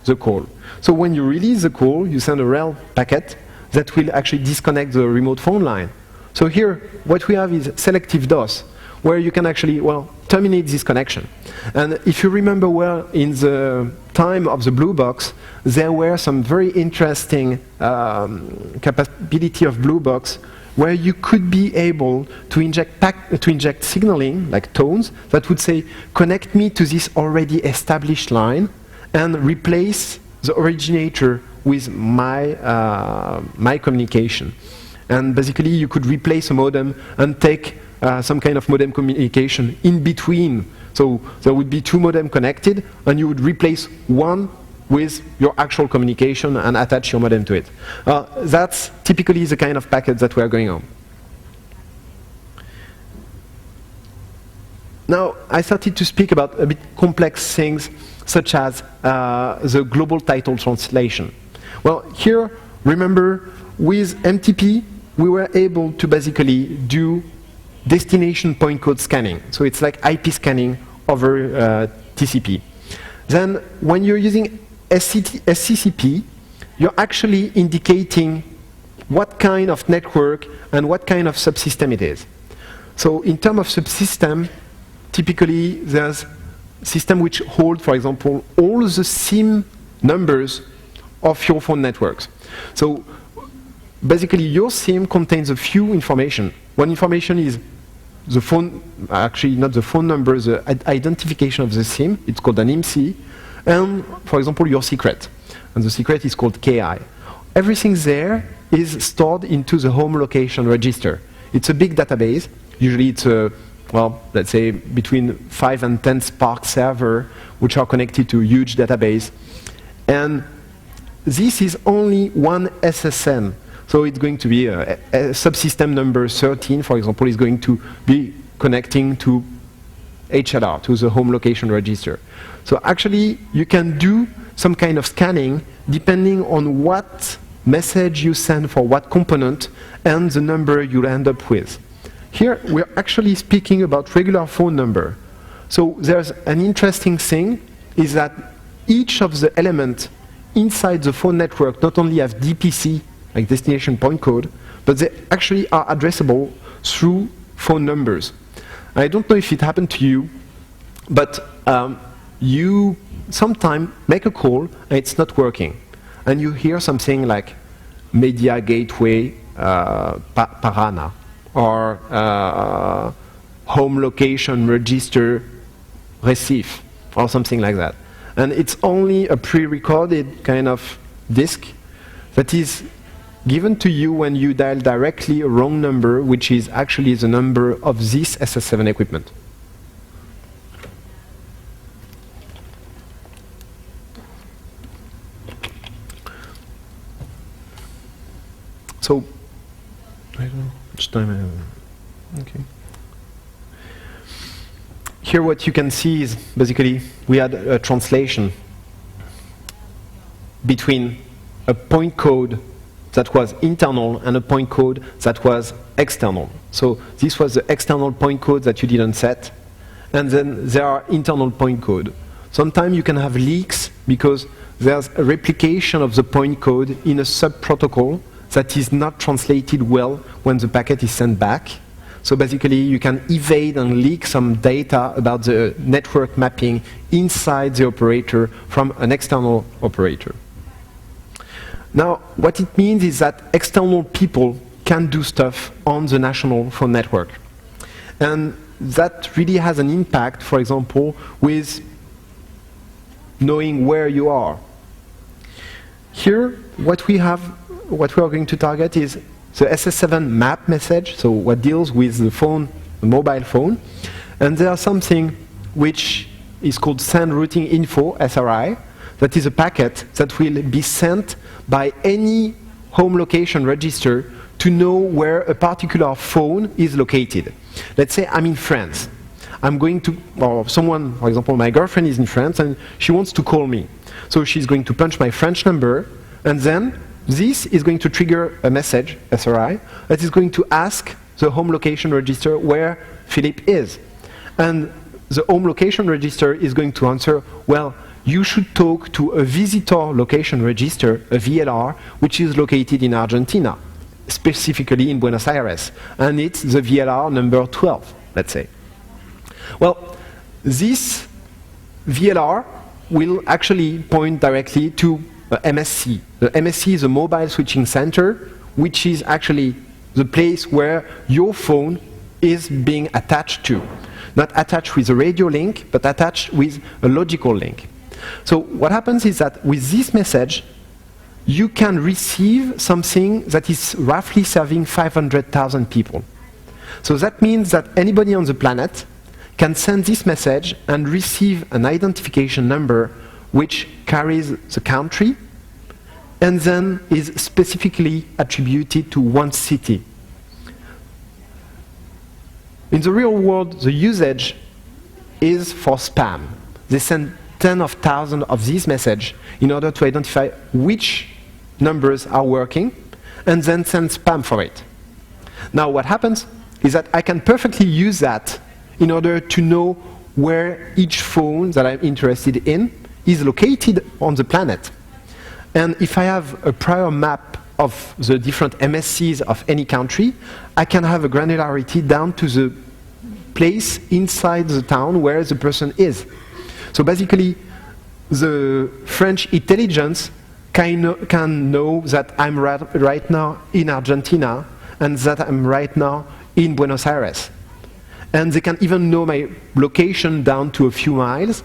the call. So when you release the call, you send a rel packet that will actually disconnect the remote phone line. So here, what we have is selective DOS, where you can actually, well, terminate this connection. And if you remember well, in the time of the blue box, there were some very interesting capability of blue box where you could be able to inject signaling, like tones, that would say, connect me to this already established line and replace the originator with my, my communication. And basically, you could replace a modem and take some kind of modem communication in between. So there would be two modems connected, and you would replace one with your actual communication and attach your modem to it. That's typically the kind of packet that we are going on. Now, I started to speak about a bit complex things, such as the global title translation. Well, here, remember, with MTP, we were able to basically do destination point code scanning. So it's like IP scanning over TCP. Then, when you're using SCCP, you're actually indicating what kind of network and what kind of subsystem it is. So in terms of subsystem, typically there's system which hold, for example, all the SIM numbers of your phone networks. So basically your SIM contains a few information. One information is the phone, actually not the phone number, the identification of the SIM, it's called an IMSI, and, for example, your secret. And the secret is called KI. Everything there is stored into the home location register. It's a big database. Usually it's a, well, let's say between 5 and 10 Spark server, which are connected to a huge database. And this is only one SSN. So it's going to be a subsystem number 13, for example, is going to be connecting to HLR, to the home location register. So actually, you can do some kind of scanning depending on what message you send for what component and the number you'll end up with. Here, we're actually speaking about regular phone number. So there's an interesting thing, is that each of the elements inside the phone network not only have DPC, like destination point code, but they actually are addressable through phone numbers. I don't know if it happened to you, but you sometimes make a call and it's not working. And you hear something like Media Gateway Parana, or Home Location Register Recife, or something like that. And it's only a pre-recorded kind of disk that is given to you when you dial directly a wrong number, which is actually the number of this SS7 equipment. So, I don't much time I have? Okay. Here what you can see is basically we had a translation between a point code that was internal and a point code that was external. So this was the external point code that you didn't set, and then there are internal point code. Sometimes you can have leaks because there's a replication of the point code in a sub-protocol that is not translated well when the packet is sent back. So basically you can evade and leak some data about the network mapping inside the operator from an external operator. Now, what it means is that external people can do stuff on the national phone network. And that really has an impact, for example, with knowing where you are. Here, what we are going to target is the SS7 map message, so what deals with the phone, the mobile phone. And there's something which is called send routing info, SRI, that is a packet that will be sent by any home location register to know where a particular phone is located. Let's say I'm in France. I'm going to, or someone, for example, my girlfriend is in France and she wants to call me. So she's going to punch my French number, and then this is going to trigger a message, SRI, that is going to ask the home location register where Philippe is. And the home location register is going to answer, well, you should talk to a visitor location register, a VLR, which is located in Argentina, specifically in Buenos Aires. And it's the VLR number 12, let's say. Well, this VLR will actually point directly to MSC. The MSC is a mobile switching center, which is actually the place where your phone is being attached to. Not attached with a radio link, but attached with a logical link. So what happens is that with this message, you can receive something that is roughly serving 500,000 people. So that means that anybody on the planet can send this message and receive an identification number which carries the country and then is specifically attributed to one city. In the real world, the usage is for spam. They send tens of thousands of these messages in order to identify which numbers are working and then send spam for it. Now what happens is that I can perfectly use that in order to know where each phone that I'm interested in is located on the planet. And if I have a prior map of the different MSCs of any country, I can have a granularity down to the place inside the town where the person is. So basically, the French intelligence can know that I'm right now in Argentina and that I'm right now in Buenos Aires. And they can even know my location down to a few miles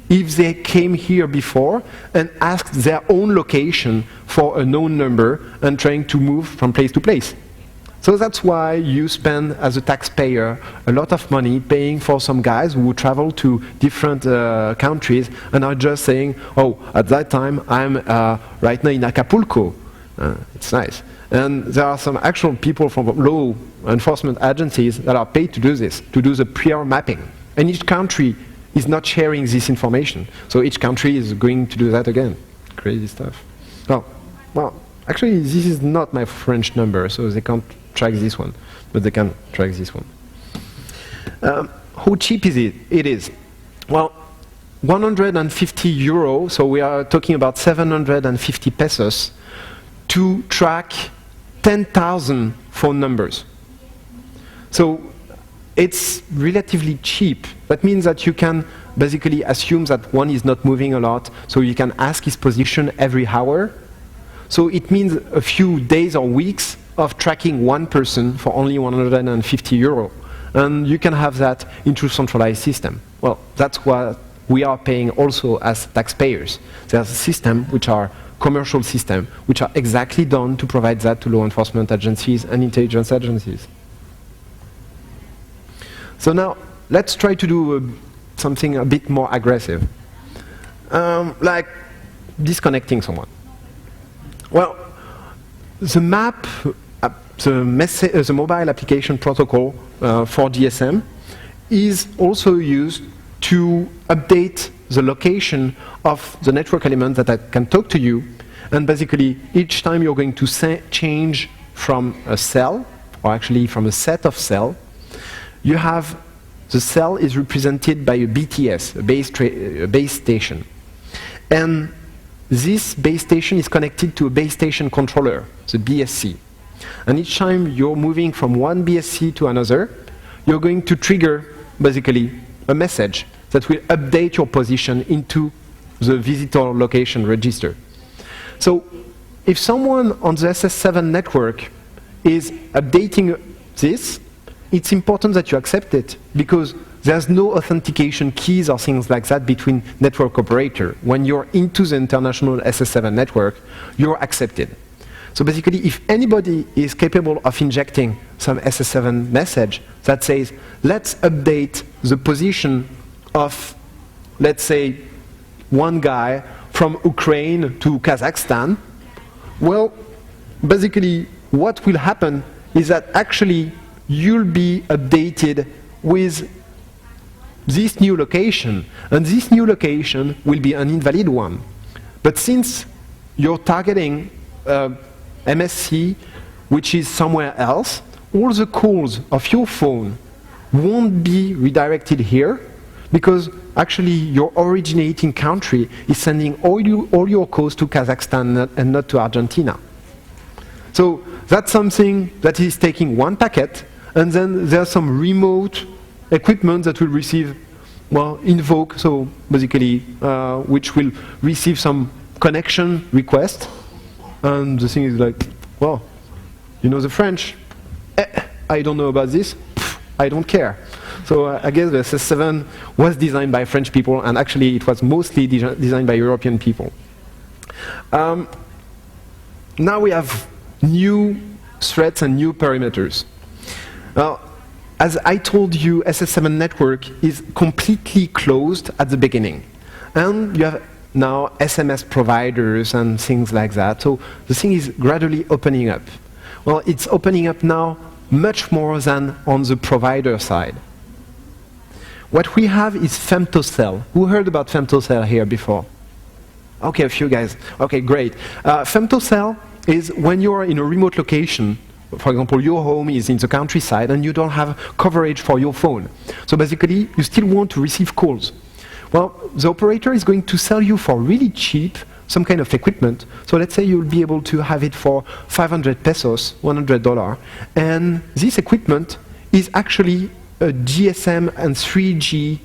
if they came here before and asked their own location for a known number and trying to move from place to place. So that's why you spend, as a taxpayer, a lot of money paying for some guys who travel to different countries and are just saying, oh, at that time, I'm right now in Acapulco. It's nice. And there are some actual people from law enforcement agencies that are paid to do this, to do the prior mapping. And each country is not sharing this information. So each country is going to do that again. Crazy stuff. Oh, well, actually, this is not my French number, so they can't track this one, but they can track this one. How cheap is it? It is. Well, 150 euro, so we are talking about 750 pesos, to track 10,000 phone numbers. So it's relatively cheap. That means that you can basically assume that one is not moving a lot, so you can ask his position every hour. So it means a few days or weeks of tracking one person for only 150 euro. And you can have that into a centralized system. Well, that's what we are paying also as taxpayers. There's a system which are commercial system, which are exactly done to provide that to law enforcement agencies and intelligence agencies. So now, let's try to do something a bit more aggressive, like disconnecting someone. Well, the map, the mobile application protocol for GSM is also used to update the location of the network element that I can talk to you. And basically, each time you're going to change from a cell, or actually from a set of cells, you have the cell is represented by a BTS, a base station. And this base station is connected to a base station controller, the BSC. And each time you're moving from one BSC to another, you're going to trigger, basically, a message that will update your position into the visitor location register. So if someone on the SS7 network is updating this, it's important that you accept it, because there's no authentication keys or things like that between network operator. When you're into the international SS7 network, you're accepted. So basically, if anybody is capable of injecting some SS7 message that says, let's update the position of, let's say, one guy from Ukraine to Kazakhstan, well, basically, what will happen is that actually you'll be updated with this new location, and this new location will be an invalid one. But since you're targeting MSC, which is somewhere else, all the calls of your phone won't be redirected here, because actually your originating country is sending all your calls to Kazakhstan and not to Argentina. So that's something that is taking one packet, and then there's some remote equipment that will receive, well, invoke, so basically, which will receive some connection request. And the thing is like, well, you know the French? I don't know about this. I don't care. So I guess the SS7 was designed by French people, and actually it was mostly designed by European people. Now we have new threats and new perimeters. As I told you, SS7 network is completely closed at the beginning. And you have now SMS providers and things like that. So the thing is gradually opening up. Well, it's opening up now much more than on the provider side. What we have is femtocell. Who heard about femtocell here before? Okay, a few guys. Okay, great. Femtocell is when you're in a remote location. For example, your home is in the countryside and you don't have coverage for your phone. So basically, you still want to receive calls. Well, the operator is going to sell you for really cheap some kind of equipment. So let's say you'll be able to have it for 500 pesos, $100. And this equipment is actually a GSM and 3G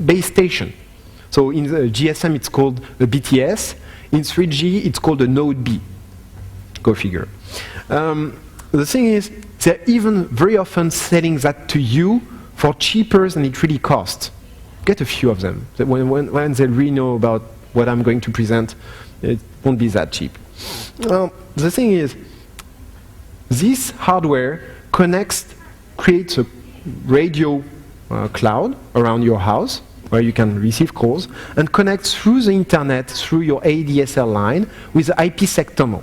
base station. So in the GSM, it's called a BTS. In 3G, it's called a Node B. Go figure. The thing is, they're even very often selling that to you for cheaper than it really costs. Get a few of them. When they really know about what I'm going to present, it won't be that cheap. Well, the thing is, this hardware creates a radio cloud around your house where you can receive calls and connects through the internet through your ADSL line with the IPsec tunnel.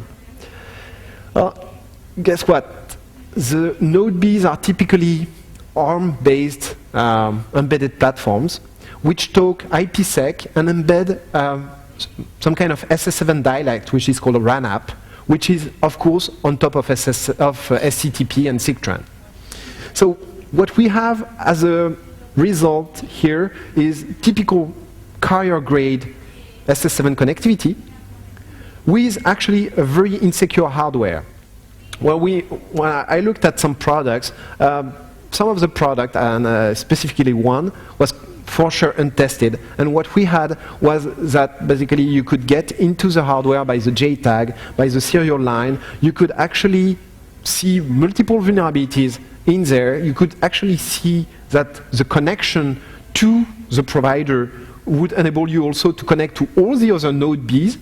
Guess what? The Node Bs are typically ARM-based embedded platforms which talk IPsec and embed some kind of SS7 dialect, which is called a RAN app, which is, of course, on top of SCTP and Sigtran. So what we have as a result here is typical carrier-grade SS7 connectivity with actually a very insecure hardware. Well, when I looked at some products, some of the product, and specifically one, was for sure untested. And what we had was that basically you could get into the hardware by the JTAG, by the serial line. You could actually see multiple vulnerabilities in there. You could actually see that the connection to the provider would enable you also to connect to all the other Node Bs.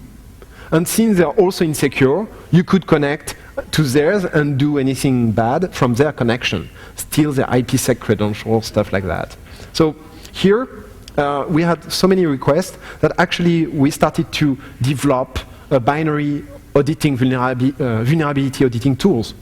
And since they're also insecure, you could connect to theirs and do anything bad from their connection. Steal their IPsec credentials, stuff like that. So here, we had so many requests that actually we started to develop a binary auditing vulnerability auditing tools.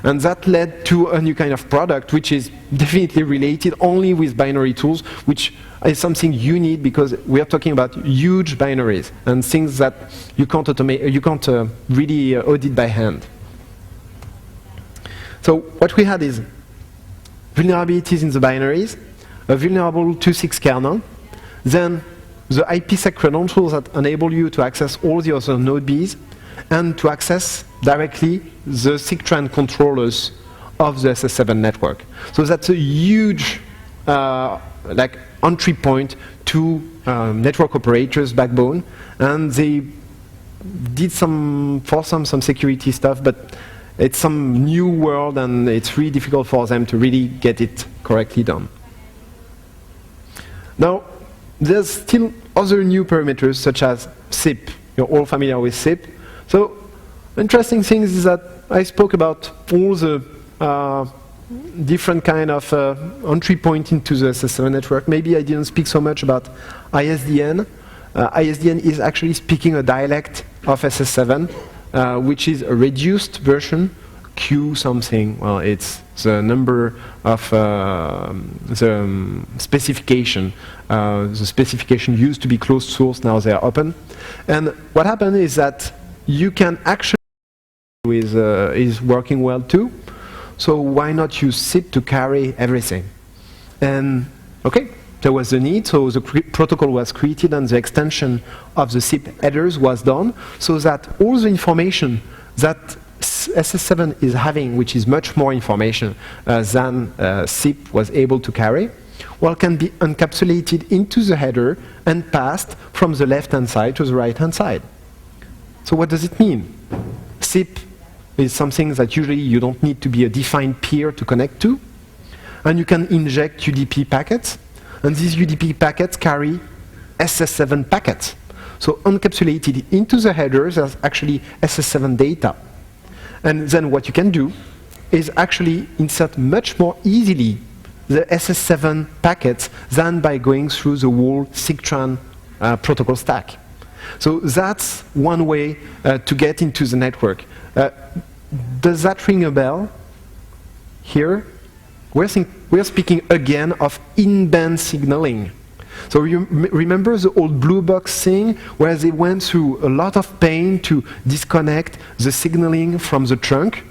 And that led to a new kind of product, which is definitely related only with binary tools, which is something you need because we are talking about huge binaries and things that you can't automate, you can't really audit by hand. So what we had is vulnerabilities in the binaries, a vulnerable 2.6 kernel, then the IPsec credentials that enable you to access all the other node Bs and to access directly the Sigtran controllers of the SS7 network. So that's a huge like entry point to network operators' backbone, and they did some security stuff, but it's some new world, and it's really difficult for them to really get it correctly done. Now, there's still other new parameters such as SIP. You're all familiar with SIP. So, interesting thing is that I spoke about all the different kind of entry point into the SS7 network. Maybe I didn't speak so much about ISDN. ISDN is actually speaking a dialect of SS7, which is a reduced version, Q something. Well, it's the number of the specification. The specification used to be closed source, now they are open. And what happened is that you can actually is working well too. So why not use SIP to carry everything? And okay, there was a need, so the protocol was created and the extension of the SIP headers was done, so that all the information that SS7 is having, which is much more information than SIP was able to carry, well, can be encapsulated into the header and passed from the left-hand side to the right-hand side. So what does it mean? SIP is something that usually you don't need to be a defined peer to connect to, and you can inject UDP packets, and these UDP packets carry SS7 packets. So encapsulated into the headers as actually SS7 data. And then what you can do is actually insert much more easily the SS7 packets than by going through the whole Sigtran protocol stack. So that's one way to get into the network. Does that ring a bell? Here, we're speaking again of in-band signaling. So you remember the old blue box thing where they went through a lot of pain to disconnect the signaling from the trunk?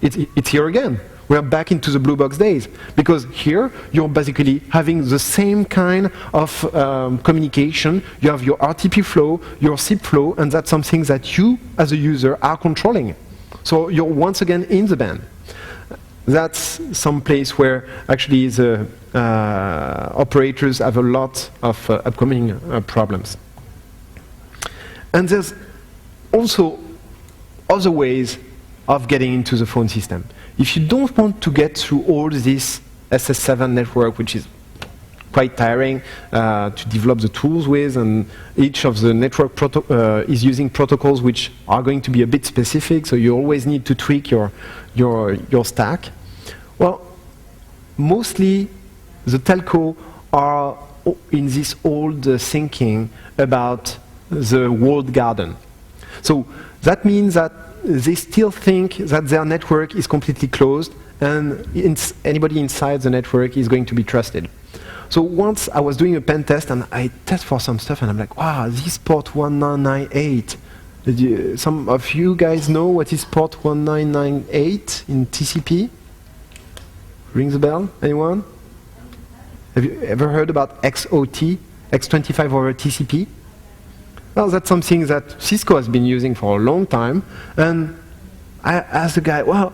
It's here again. We're back into the blue box days. Because here, you're basically having the same kind of communication. You have your RTP flow, your SIP flow, and that's something that you, as a user, are controlling. So you're once again in the band. That's some place where actually the operators have a lot of upcoming problems. And there's also other ways of getting into the phone system. If you don't want to get through all this SS7 network, which is quite tiring to develop the tools with, and each of the network is using protocols which are going to be a bit specific, so you always need to tweak your stack. Well, mostly the telco are in this old thinking about the walled garden. So that means that they still think that their network is completely closed and anybody inside the network is going to be trusted. So once I was doing a pen test and I test for some stuff and I'm like, wow, this port 1998. Some of you guys know what is port 1998 in TCP? Rings a bell? Anyone? Have you ever heard about XOT, X25 over TCP? Well, that's something that Cisco has been using for a long time. And I asked the guy, well,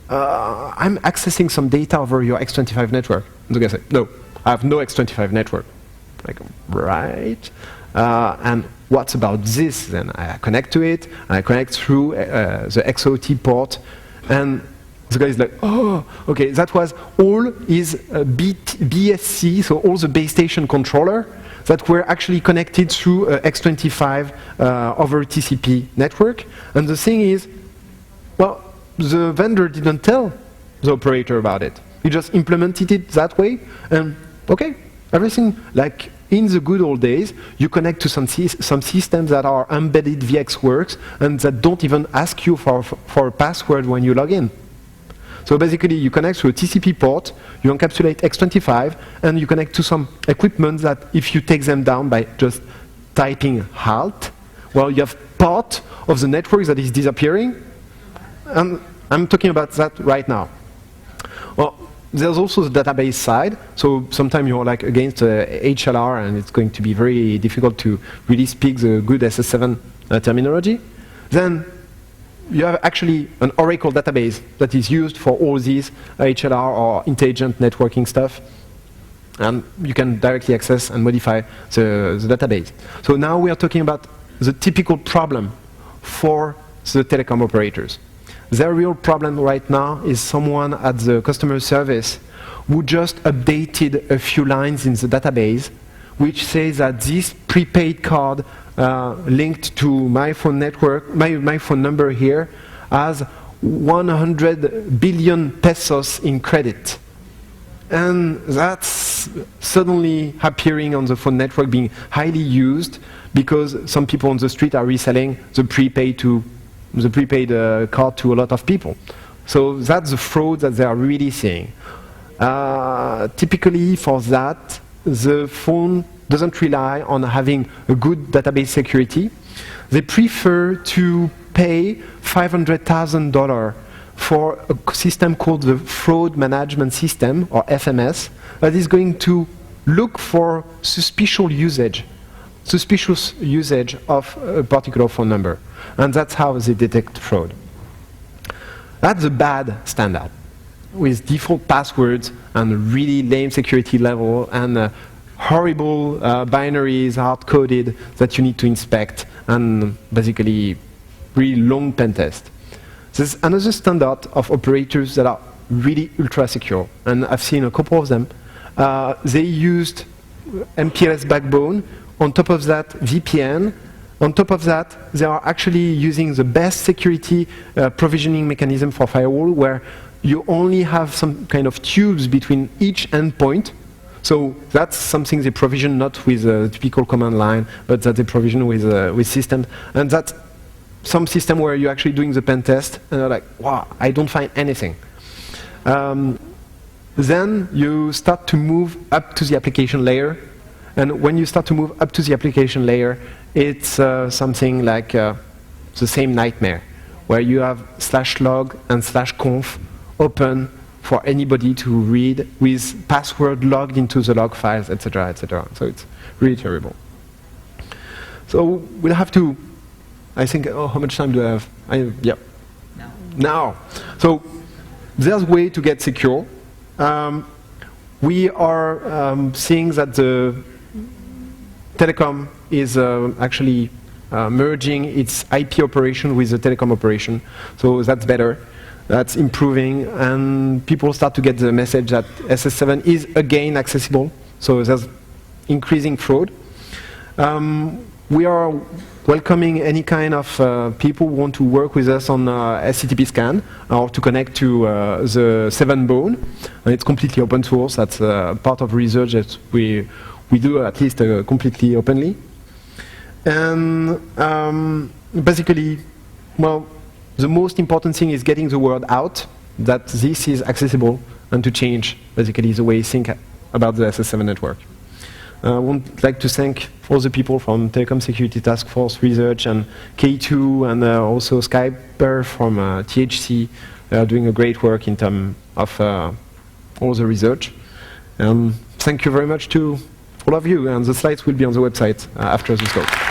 I'm accessing some data over your X25 network. And the guy said, no, I have no X25 network. Like, right. And what's about this? Then I connect to it, and I connect through the XOT port, and the guy is like, oh, okay, that was all his BSC, so all the base station controller that were actually connected through X25 over TCP network. And the thing is, well, the vendor didn't tell the operator about it. He just implemented it that way, and okay, Everything like in the good old days, you connect to some systems that are embedded VxWorks and that don't even ask you for a password when you log in. So basically, you connect to a TCP port, you encapsulate X25, and you connect to some equipment that if you take them down by just typing halt, well, you have part of the network that is disappearing, and I'm talking about that right now. Well, there's also the database side, so sometimes you're like against HLR, and it's going to be very difficult to really speak the good SS7 terminology. Then you have actually an Oracle database that is used for all these HLR or intelligent networking stuff. And you can directly access and modify the database. So now we are talking about the typical problem for the telecom operators. Their real problem right now is someone at the customer service who just updated a few lines in the database which says that this prepaid card linked to my phone network, my phone number here, has 100 billion pesos in credit. And that's suddenly appearing on the phone network being highly used because some people on the street are reselling the prepaid card to a lot of people. So that's the fraud that they are really seeing. Typically for that, the phone doesn't rely on having a good database security. They prefer to pay $500,000 for a system called the Fraud Management System, or FMS, that is going to look for suspicious usage of a particular phone number. And that's how they detect fraud. That's a bad standard, with default passwords and really lame security level and horrible binaries hard-coded that you need to inspect and basically really long pen test. There's another standard of operators that are really ultra-secure, and I've seen a couple of them. They used MPLS backbone, on top of that VPN, on top of that they are actually using the best security provisioning mechanism for firewall, where you only have some kind of tubes between each endpoint. So that's something they provision not with a typical command line, but that they provision with systems. And that's some system where you're actually doing the pen test, and you're like, wow, I don't find anything. Then you start to move up to the application layer. And when you start to move up to the application layer, it's something like the same nightmare, where you have /log and /conf open for anybody to read with password logged into the log files, etc., etc. So it's really terrible. So we'll have to, I think, oh, how much time do I have? Yeah. Now. So there's a way to get secure. We are seeing that the telecom is actually merging its IP operation with the telecom operation. So that's better. That's improving, and people start to get the message that SS7 is again accessible. So there's increasing fraud. We are welcoming any kind of people who want to work with us on SCTP scan or to connect to the 7 bone. And it's completely open source. That's part of research that we do at least completely openly. And basically, well, the most important thing is getting the word out that this is accessible and to change basically the way you think about the SS7 network. I would like to thank all the people from Telecom Security Task Force Research and K2 and also Skyper from THC. They are doing a great work in terms of all the research. Thank you very much to all of you, and the slides will be on the website after this talk.